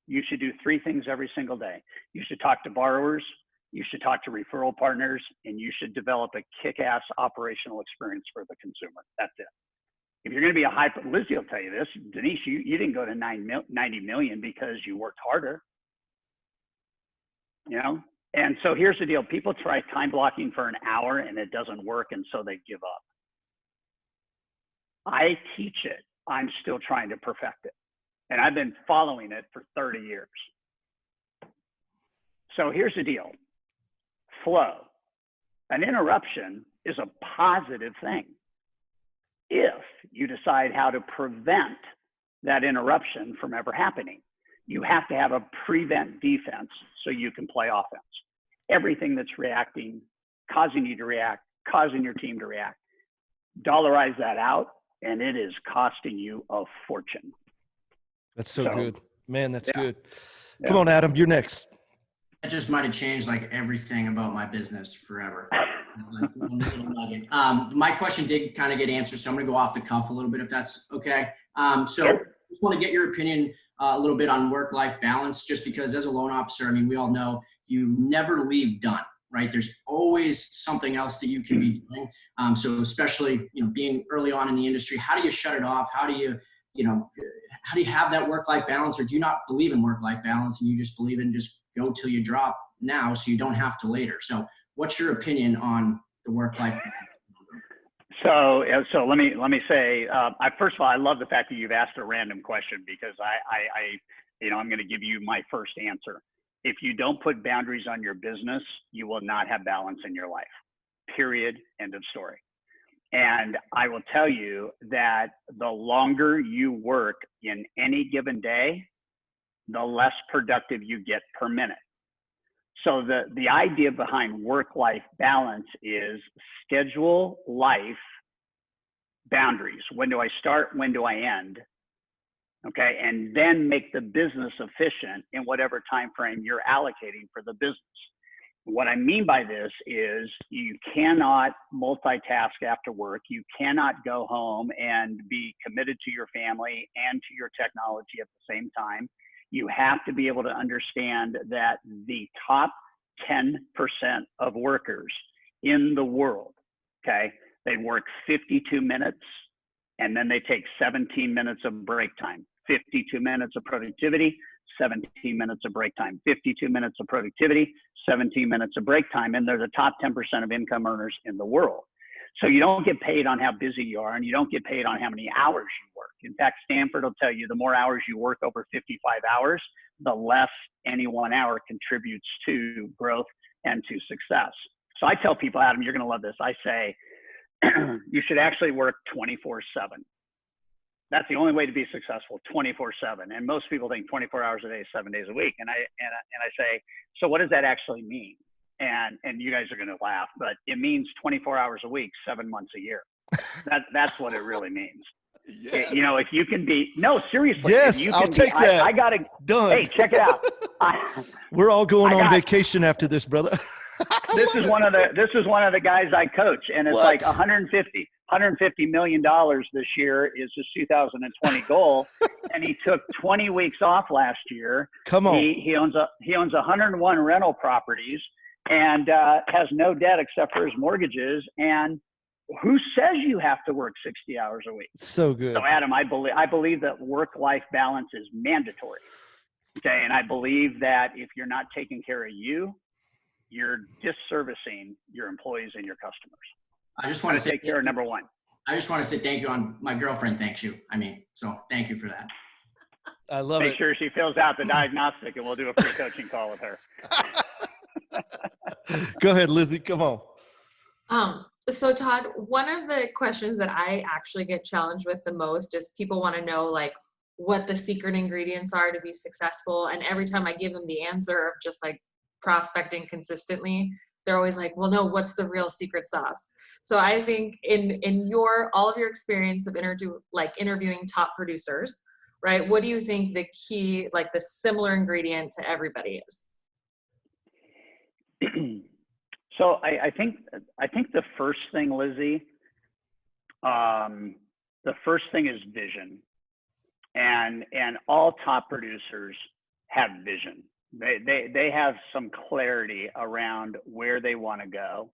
You should do 3 things every single day. You should talk to borrowers, you should talk to referral partners, and you should develop a kick-ass operational experience for the consumer. That's it. If you're going to be a Lizy will tell you this, Denise, you didn't go to 90 million because you worked harder. You know? And so here's the deal. People try time blocking for an hour and it doesn't work, and so they give up. I teach it. I'm still trying to perfect it. And I've been following it for 30 years. So here's the deal. Flow. An interruption is a positive thing if you decide how to prevent that interruption from ever happening. You have to have a prevent defense so you can play offense. Everything that's reacting, causing you to react, causing your team to react, dollarize that out, and it is costing you a fortune. That's so good. Man, that's good. Yeah. Come on, Adam, you're next. That just might have changed like everything about my business forever. Like one little nugget. My question did kind of get answered, so I'm going to go off the cuff a little bit if that's okay. So I just want to get your opinion a little bit on work-life balance, just because as a loan officer, I mean, we all know you never leave done, right? There's always something else that you can be doing. So especially, being early on in the industry, how do you shut it off? How do you have that work-life balance, or do you not believe in work-life balance and you just believe in just go till you drop now so you don't have to later? So what's your opinion on the work-life balance? So let me say, first of all, I love the fact that you've asked a random question, because I'm going to give you my first answer. If you don't put boundaries on your business, you will not have balance in your life. Period. End of story. And I will tell you that the longer you work in any given day, the less productive you get per minute. So the idea behind work-life balance is schedule life boundaries. When do I start? When do I end? Okay, and then make the business efficient in whatever time frame you're allocating for the business. What I mean by this is you cannot multitask after work. You cannot go home and be committed to your family and to your technology at the same time. You have to be able to understand that the top 10% of workers in the world, okay, they work 52 minutes and then they take 17 minutes of break time. 52 minutes of productivity, 17 minutes of break time. 52 minutes of productivity, 17 minutes of break time, and they're the top 10% of income earners in the world. So you don't get paid on how busy you are, and you don't get paid on how many hours you work. In fact, Stanford will tell you the more hours you work over 55 hours, the less any 1 hour contributes to growth and to success. So I tell people, Adam, you're going to love this. I say, you should actually work 24/7. That's the only way to be successful, 24/7. And most people think 24 hours a day, 7 days a week. And I say, so what does that actually mean? And you guys are going to laugh, but it means 24 hours a week, 7 months a year. That's what it really means. Yes. If you can be, no, seriously. Yes, you I'll take that. I got to, done. Hey, check it out. We're all going on vacation after this, brother. This is one of the guys I coach, and it's like $150 million this year is his 2020 goal, and he took 20 weeks off last year. Come on. He owns 101 rental properties and has no debt except for his mortgages. And who says you have to work 60 hours a week? So good. So Adam, I believe that work-life balance is mandatory. Okay, and I believe that if you're not taking care of you, you're disservicing your employees and your customers. I just want to take care of number one. I just want to say thank you. My girlfriend thanks you. So thank you for that. I love it. Make sure she fills out the diagnostic, and we'll do a free coaching call with her. Go ahead, Lizy. Come on. So Todd, one of the questions that I actually get challenged with the most is people want to know like what the secret ingredients are to be successful. And every time I give them the answer of just like prospecting consistently, they're always like, well, no, what's the real secret sauce? So I think in all of your experience of interviewing top producers, right? What do you think the key, like the similar ingredient to everybody is? So I think the first thing, Lizy, the first thing is vision, and all top producers have vision. They have some clarity around where they want to go,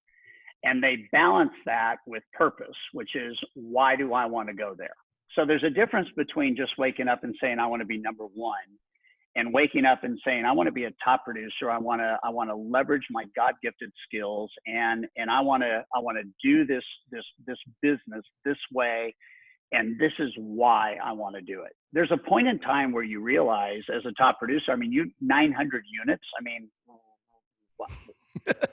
and they balance that with purpose, which is, why do I want to go there? So there's a difference between just waking up and saying I want to be number one, and waking up and saying I want to be a top producer. I want to leverage my God-gifted skills, and I want to do this business this way, and this is why I want to do it. There's a point in time where you realize, as a top producer, 900 units.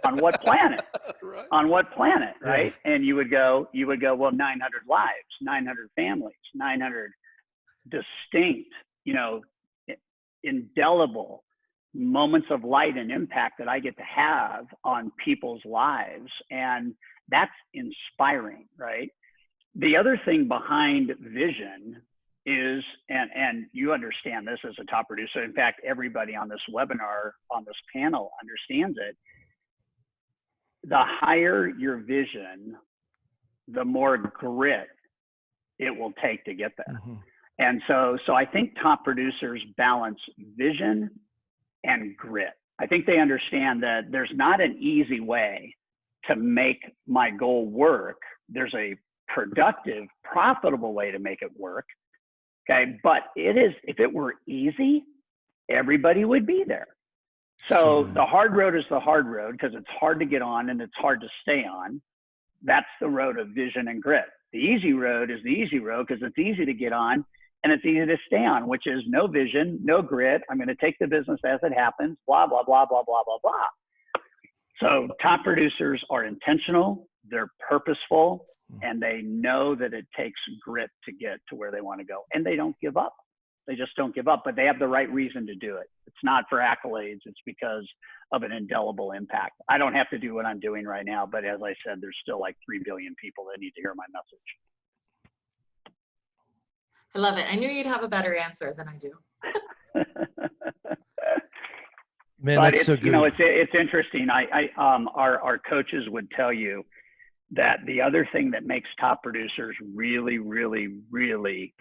On what planet? Right. On what planet, right? Yeah. And you would go, well, 900 lives, 900 families, 900 distinct, indelible moments of light and impact that I get to have on people's lives. And that's inspiring, right? The other thing behind vision is, and you understand this as a top producer. In fact, everybody on this webinar, on this panel understands it. The higher your vision, the more grit it will take to get there. Mm-hmm. And so I think top producers balance vision and grit. I think they understand that there's not an easy way to make my goal work. There's a productive, profitable way to make it work. Okay. But if it were easy, everybody would be there. So the hard road is the hard road because it's hard to get on and it's hard to stay on. That's the road of vision and grit. The easy road is the easy road because it's easy to get on and it's easy to stay on, which is no vision, no grit. I'm going to take the business as it happens, blah, blah, blah, blah, blah, blah, blah. So top producers are intentional, they're purposeful, and they know that it takes grit to get to where they want to go. And they don't give up. They just don't give up, but they have the right reason to do it. It's not for accolades. It's because of an indelible impact. I don't have to do what I'm doing right now, but as I said, there's still like 3 billion people that need to hear my message. I love it. I knew you'd have a better answer than I do. Man, but that's so good. You know, it's interesting. Our coaches would tell you that the other thing that makes top producers really, really, really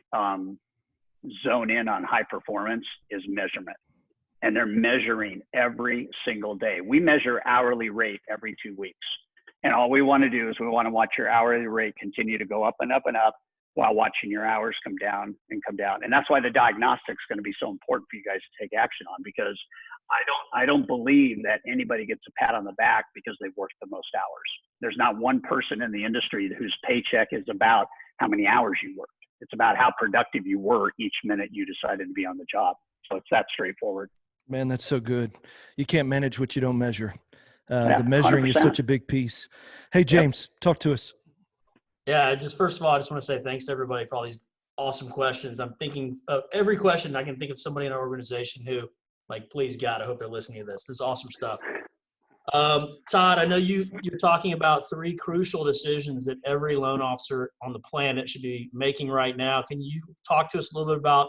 zone in on high performance is measurement. And they're measuring every single day. We measure hourly rate every 2 weeks. And all we want to do is we want to watch your hourly rate continue to go up and up and up while watching your hours come down and come down. And that's why the diagnostic is going to be so important for you guys to take action on, because I don't believe that anybody gets a pat on the back because they've worked the most hours. There's not one person in the industry whose paycheck is about how many hours you worked. It's about how productive you were each minute you decided to be on the job. So it's that straightforward. Man, that's so good. You can't manage what you don't measure. Yeah, the measuring 100%. is such a big piece. Hey, James, talk to us. Yeah, just first of all, I just want to say thanks to everybody for all these awesome questions. I'm thinking of every question. I can think of somebody in our organization who, like, please God, I hope they're listening to this. This is awesome stuff. Todd, I know you're talking about 3 crucial decisions that every loan officer on the planet should be making right now. Can you talk to us a little bit about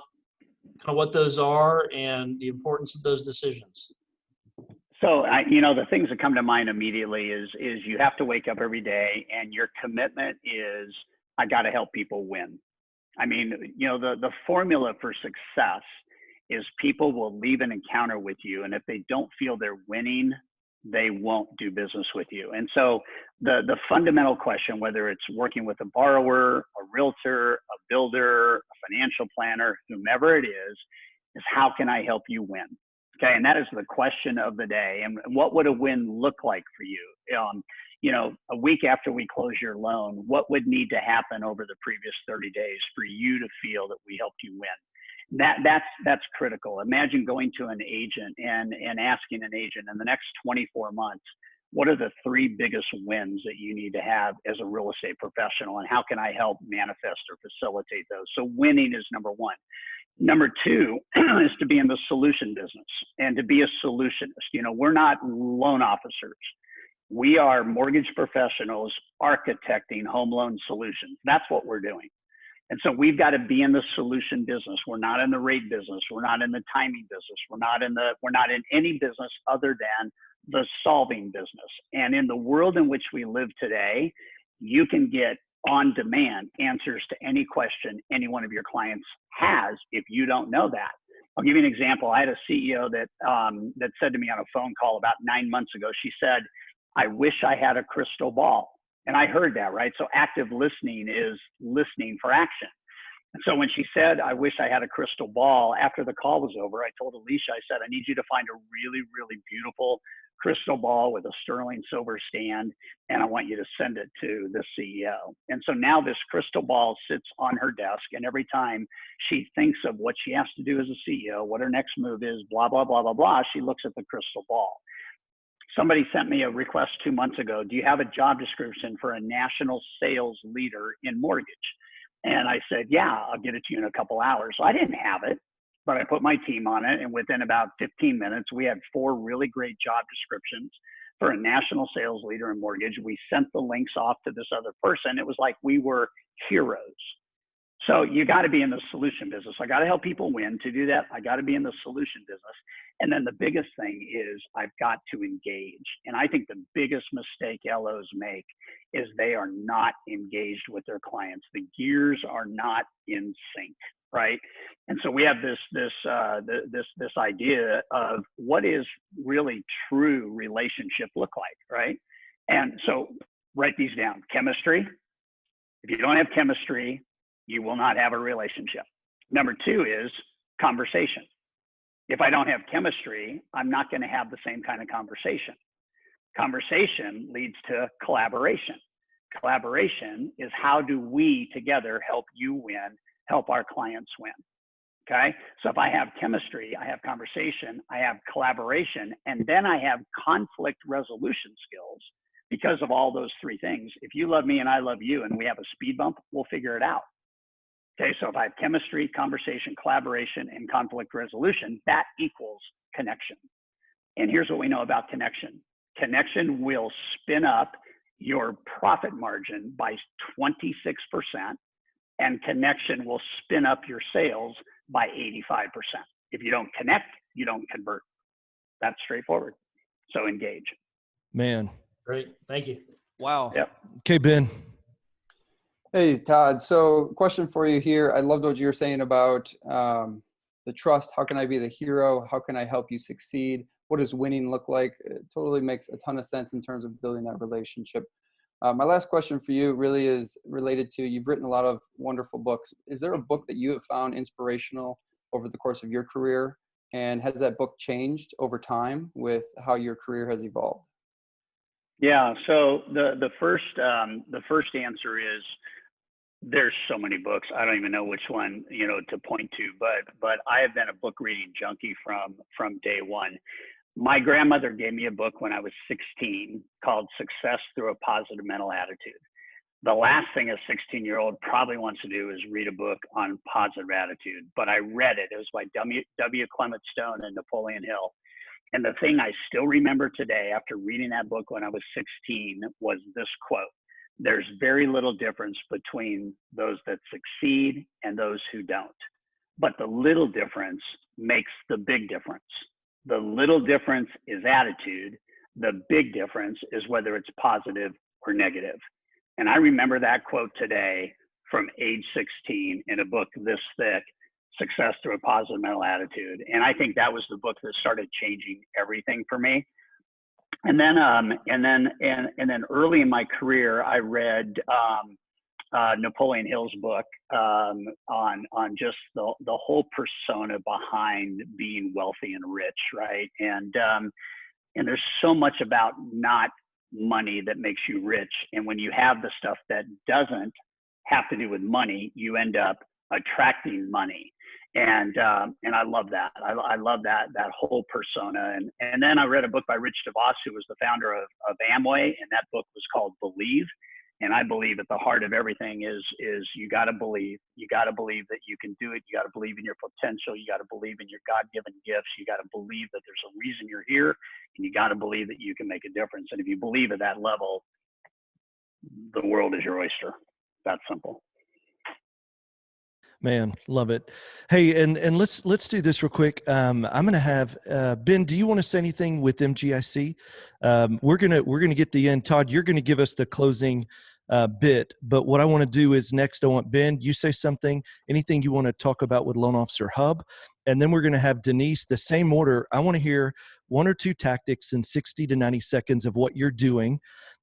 kind of what those are and the importance of those decisions? So, the things that come to mind immediately is you have to wake up every day and your commitment is, I got to help people win. I mean, the formula for success is people will leave an encounter with you, and if they don't feel they're winning, they won't do business with you. And so the fundamental question, whether it's working with a borrower, a realtor, a builder, a financial planner, whomever it is how can I help you win? Okay, and that is the question of the day. And what would a win look like for you? A week after we close your loan, what would need to happen over the previous 30 days for you to feel that we helped you win? That's critical. Imagine going to an agent and asking an agent in the next 24 months, what are the 3 biggest wins that you need to have as a real estate professional, and how can I help manifest or facilitate those? So winning is number 1. Number 2 is to be in the solution business and to be a solutionist. We're not loan officers. We are mortgage professionals architecting home loan solutions. That's what we're doing. And so we've got to be in the solution business. We're not in the rate business. We're not in the timing business. We're not in any business other than the solving business. And in the world in which we live today, you can get on demand answers to any question any one of your clients has if you don't know that. I'll give you an example. I had a CEO that said to me on a phone call about 9 months ago, she said, I wish I had a crystal ball. And I heard that, right? So active listening is listening for action. And so when she said, I wish I had a crystal ball, after the call was over, I told Alicia, I said, I need you to find a really, really beautiful crystal ball with a sterling silver stand, and I want you to send it to the CEO. And so now this crystal ball sits on her desk, and every time she thinks of what she has to do as a CEO, what her next move is, blah, blah, blah, blah, blah, she looks at the crystal ball. Somebody sent me a request 2 months ago. Do you have a job description for a national sales leader in mortgage? And I said, yeah, I'll get it to you in a couple hours. So I didn't have it, but I put my team on it. And within about 15 minutes, we had 4 really great job descriptions for a national sales leader in mortgage. We sent the links off to this other person. It was like we were heroes. So you got to be in the solution business. I got to help people win. To do that, I got to be in the solution business. And then the biggest thing is I've got to engage. And I think the biggest mistake LOs make is they are not engaged with their clients. The gears are not in sync, right? And so we have this idea of what is really true relationship look like, right? And so write these down. Chemistry. If you don't have chemistry, you will not have a relationship. Number 2 is conversation. If I don't have chemistry, I'm not going to have the same kind of conversation. Conversation leads to collaboration. Collaboration is how do we together help you win, help our clients win. Okay. So if I have chemistry, I have conversation, I have collaboration, and then I have conflict resolution skills because of all those 3 things. If you love me and I love you and we have a speed bump, we'll figure it out. Okay, so if I have chemistry, conversation, collaboration, and conflict resolution, that equals connection. And here's what we know about connection. Connection will spin up your profit margin by 26%, and connection will spin up your sales by 85%. If you don't connect, you don't convert. That's straightforward. So engage. Man. Great. Thank you. Wow. Yep. Okay, Ben. Hey, Todd. So question for you here. I loved what you were saying about the trust. How can I be the hero? How can I help you succeed? What does winning look like? It totally makes a ton of sense in terms of building that relationship. My last question for you really is related to, you've written a lot of wonderful books. Is there a book that you have found inspirational over the course of your career? And has that book changed over time with how your career has evolved? Yeah. So the first answer is, there's so many books. I don't even know which one, to point to, but I have been a book reading junkie from day one. My grandmother gave me a book when I was 16 called Success Through a Positive Mental Attitude. The last thing a 16-year-old probably wants to do is read a book on positive attitude, but I read it. It was by W. Clement Stone and Napoleon Hill. And the thing I still remember today after reading that book when I was 16 was this quote: "There's very little difference between those that succeed and those who don't. But the little difference makes the big difference. The little difference is attitude. The big difference is whether it's positive or negative." And I remember that quote today from age 16 in a book this thick, Success Through a Positive Mental Attitude. And I think that was the book that started changing everything for me. And then early in my career, I read Napoleon Hill's book on just the whole persona behind being wealthy and rich, right? And there's so much about not money that makes you rich. And when you have the stuff that doesn't have to do with money, you end up attracting money. And I love that. I love that whole persona. And then I read a book by Rich DeVos, who was the founder of Amway, and that book was called Believe. And I believe at the heart of everything is you got to believe. You got to believe that you can do it. You got to believe in your potential. You got to believe in your God-given gifts. You got to believe that there's a reason you're here, and you got to believe that you can make a difference. And if you believe at that level, the world is your oyster. That's simple. Man, love it. Hey, and let's do this real quick. I'm going to have Ben. Do you want to say anything with MGIC? We're gonna get the end. Todd, you're going to give us the closing bit. But what I want to do is next, I want Ben. You say something, anything you want to talk about with Loan Officer Hub, and then we're going to have Denise. The same order. I want to hear 1 or 2 tactics in 60 to 90 seconds of what you're doing,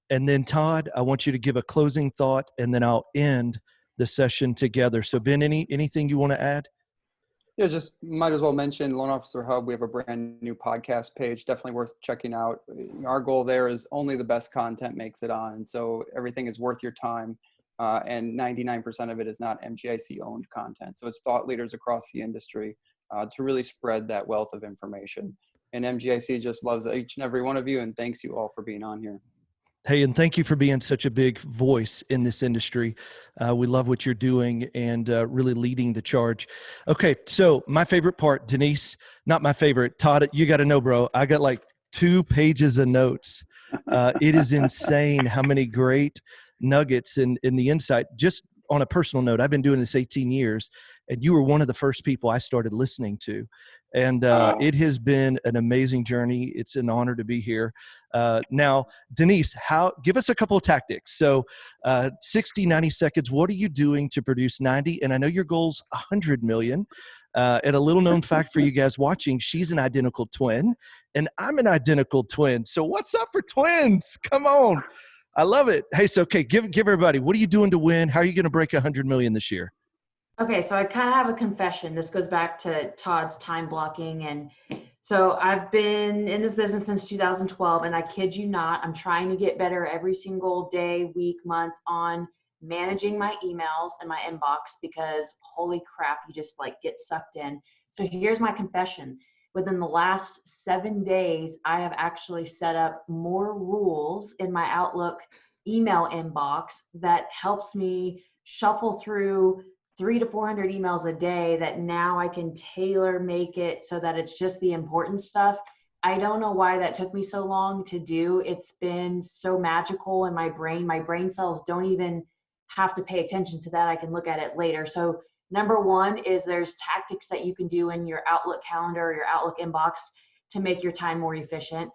and then Todd, I want you to give a closing thought, and then I'll end the session together. So Ben, anything you want to add? Yeah, just might as well mention Loan Officer Hub. We have a brand new podcast page, definitely worth checking out. Our goal there is only the best content makes it on. So everything is worth your time. And 99% of it is not MGIC owned content. So it's thought leaders across the industry to really spread that wealth of information. And MGIC just loves each and every one of you, and thanks you all for being on here. Hey, and thank you for being such a big voice in this industry. We love what you're doing and really leading the charge. Okay, so my favorite part, Denise, not my favorite. Todd, you got to know, bro, I got like 2 pages of notes. It is insane how many great nuggets in the insight. Just on a personal note, I've been doing this 18 years, and you were one of the first people I started listening to. And it has been an amazing journey. It's an honor to be here. Now, Denise, give us a couple of tactics. So 60, 90 seconds, what are you doing to produce 90? And I know your goal's 100 million. And a little known fact for you guys watching, she's an identical twin, and I'm an identical twin. So what's up for twins? Come on. I love it. Hey, so, okay, give everybody, what are you doing to win? How are you going to break 100 million this year? Okay, so I kind of have a confession. This goes back to Todd's time blocking. And so I've been in this business since 2012, and I kid you not, I'm trying to get better every single day, week, month on managing my emails and my inbox, because holy crap, you just like get sucked in. So here's my confession. Within the last 7 days, I have actually set up more rules in my Outlook email inbox that helps me shuffle through 300 to 400 emails a day, that now I can tailor make it so that it's just the important stuff. I don't know why that took me so long to do. It's been so magical in my brain. My brain cells don't even have to pay attention to that. I can look at it later. So number one is there's tactics that you can do in your Outlook calendar or your Outlook inbox to make your time more efficient.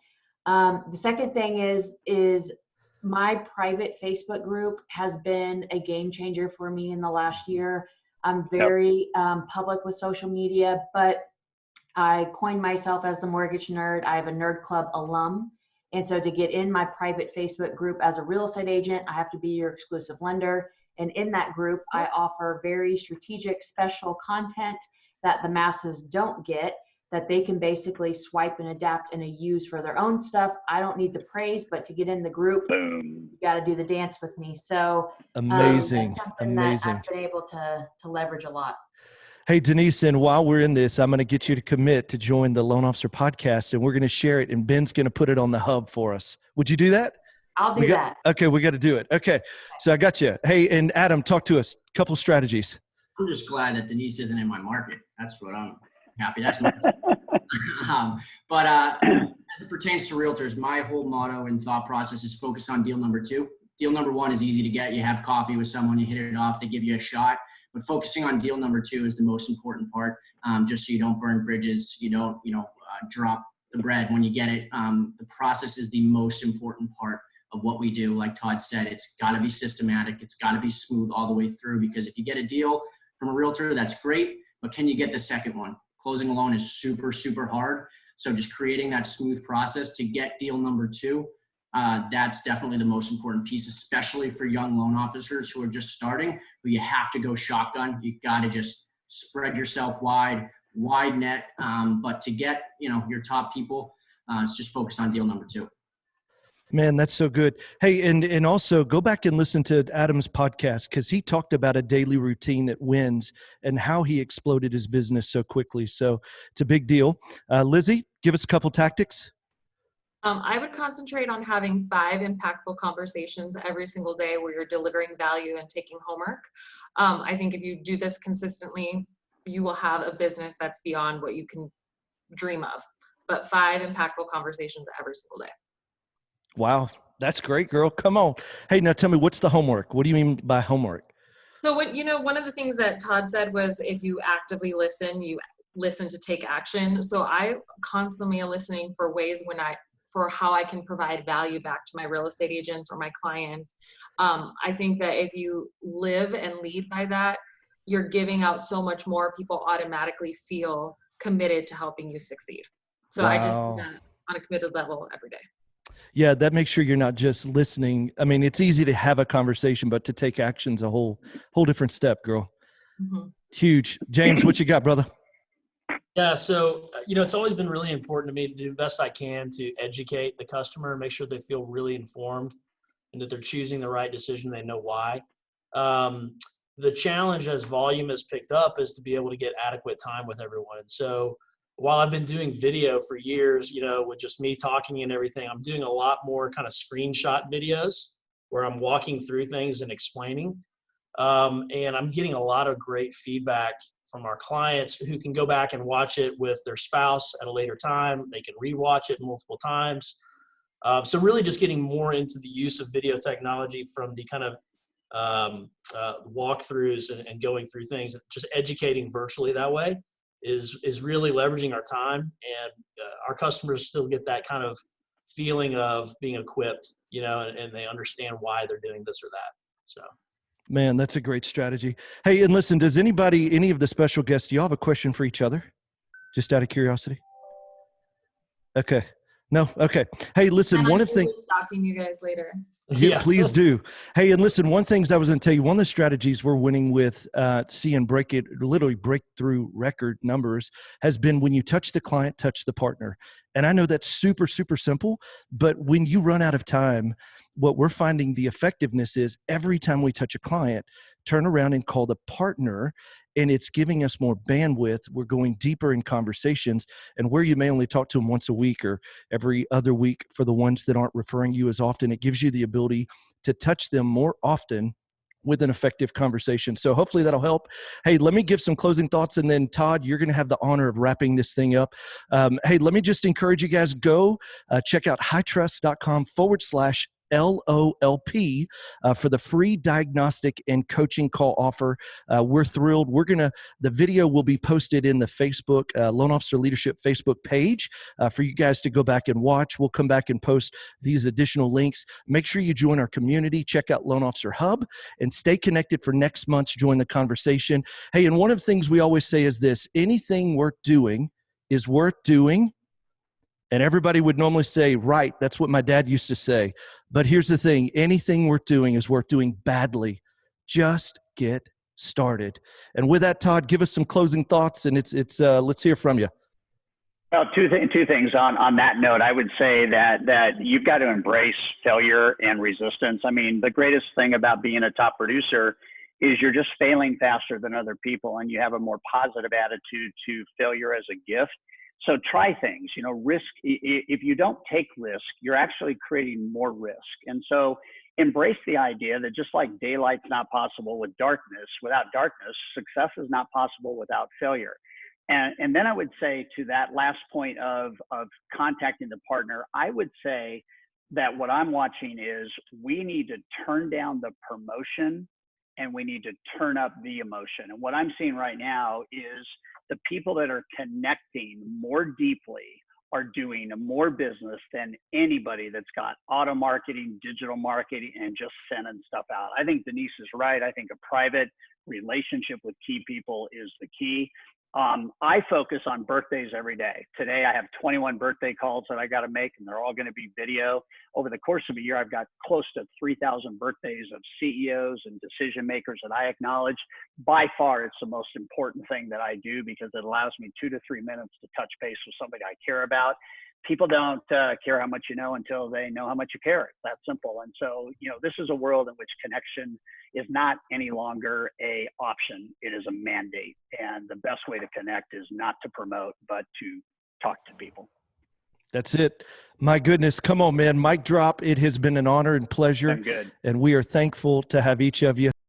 The second thing is my private Facebook group has been a game changer for me in the last year. I'm very public with social media, but I coined myself as the mortgage nerd. I have a nerd club alum. And so to get in my private Facebook group as a real estate agent, I have to be your exclusive lender. And in that group, I offer very strategic, special content that the masses don't get, that they can basically swipe and adapt and use for their own stuff. I don't need the praise, but to get in the group, you got to do the dance with me. So amazing, that's something amazing. that I've been able to leverage a lot. Hey, Denise, and while we're in this, I'm going to get you to commit to join the Loan Officer podcast, and we're going to share it, and Ben's going to put it on the hub for us. Would you do that? I'll do that. Okay, we got to do it. Okay, so I got you. Hey, and Adam, talk to us. Couple strategies. I'm just glad that Denise isn't in my market. That's what I'm happy. That's my but as it pertains to realtors, my whole motto and thought process is focus on deal number 2. Deal number 1 is easy to get. You have coffee with someone, you hit it off, they give you a shot. But focusing on deal number 2 is the most important part, just so you don't burn bridges, you don't, drop the bread when you get it. The process is the most important part of what we do. Like Todd said, it's got to be systematic. It's got to be smooth all the way through, because if you get a deal from a realtor, that's great, but can you get the second one? Closing a loan is super, super hard. So just creating that smooth process to get deal number 2, that's definitely the most important piece, especially for young loan officers who are just starting, who you have to go shotgun. You got to just spread yourself wide net. But to get, your top people, it's just focus on deal number 2. Man, that's so good. Hey, and also go back and listen to Adam's podcast, because he talked about a daily routine that wins and how he exploded his business so quickly. So it's a big deal. Lizy, give us a couple tactics. I would concentrate on having 5 impactful conversations every single day where you're delivering value and taking homework. I think if you do this consistently, you will have a business that's beyond what you can dream of. But 5 impactful conversations every single day. Wow, that's great, girl. Come on. Hey, now tell me, what's the homework? What do you mean by homework? So one of the things that Todd said was, if you actively listen, you listen to take action. So I constantly am listening for ways for how I can provide value back to my real estate agents or my clients. I think that if you live and lead by that, you're giving out so much more. People automatically feel committed to helping you succeed. So Wow. I just do that on a committed level every day. Yeah, that makes sure you're not just listening. I mean, it's easy to have a conversation, but to take action's a whole different step, girl. Mm-hmm. Huge. James, what you got, brother? Yeah, so, it's always been really important to me to do the best I can to educate the customer, make sure they feel really informed and that they're choosing the right decision. They know why. The challenge as volume has picked up is to be able to get adequate time with everyone. And so while I've been doing video for years, with just me talking and everything, I'm doing a lot more kind of screenshot videos where I'm walking through things and explaining. And I'm getting a lot of great feedback from our clients who can go back and watch it with their spouse at a later time. They can rewatch it multiple times. So really just getting more into the use of video technology from the kind of walkthroughs and going through things, just educating virtually that way is really leveraging our time, and our customers still get that kind of feeling of being equipped, and they understand why they're doing this or that. So. Man, that's a great strategy. Hey, and listen, does any of the special guests, do y'all have a question for each other? Just out of curiosity? Okay. No? Okay. Hey, listen, one of the things. Stalking you guys later. Yeah, please do. Hey, and listen, one thing I was going to tell you, one of the strategies we're winning with seeing literally breakthrough record numbers has been when you touch the client, touch the partner. And I know that's super, super simple, but when you run out of time, what we're finding the effectiveness is every time we touch a client, turn around and call the partner, and it's giving us more bandwidth. We're going deeper in conversations, and where you may only talk to them once a week or every other week for the ones that aren't referring you as often, it gives you the ability to touch them more often with an effective conversation. So hopefully that'll help. Hey, let me give some closing thoughts, and then Todd, you're going to have the honor of wrapping this thing up. Hey, let me just encourage you guys, go check out hightrust.com/LOLP for the free diagnostic and coaching call offer. We're thrilled. The video will be posted in the Facebook Loan Officer Leadership Facebook page for you guys to go back and watch. We'll come back and post these additional links. Make sure you join our community. Check out Loan Officer Hub and stay connected for next month's Join the Conversation. Hey, and one of the things we always say is this: anything worth doing is worth doing. And everybody would normally say, right, that's what my dad used to say. But here's the thing, anything worth doing is worth doing badly. Just get started. And with that, Todd, give us some closing thoughts, and let's hear from you. Well, two things on that note. I would say that you've got to embrace failure and resistance. I mean, the greatest thing about being a top producer is you're just failing faster than other people, and you have a more positive attitude to failure as a gift. So try things, risk. If you don't take risk, you're actually creating more risk. And so embrace the idea that just like daylight's not possible without darkness, success is not possible without failure. And then I would say to that last point of contacting the partner, I would say that what I'm watching is we need to turn down the promotion and we need to turn up the emotion. And what I'm seeing right now is the people that are connecting more deeply are doing more business than anybody that's got auto marketing, digital marketing, and just sending stuff out. I think Denise is right. I think a private relationship with key people is the key. I focus on birthdays every day. Today, I have 21 birthday calls that I got to make, and they're all going to be video. Over the course of a year, I've got close to 3,000 birthdays of CEOs and decision makers that I acknowledge. By far, it's the most important thing that I do because it allows me 2 to 3 minutes to touch base with somebody I care about. People don't care how much you know until they know how much you care. It's that simple. And so, this is a world in which connection is not any longer an option. It is a mandate. And the best way to connect is not to promote, but to talk to people. That's it. My goodness. Come on, man. Mic drop. It has been an honor and pleasure. Been good. And we are thankful to have each of you.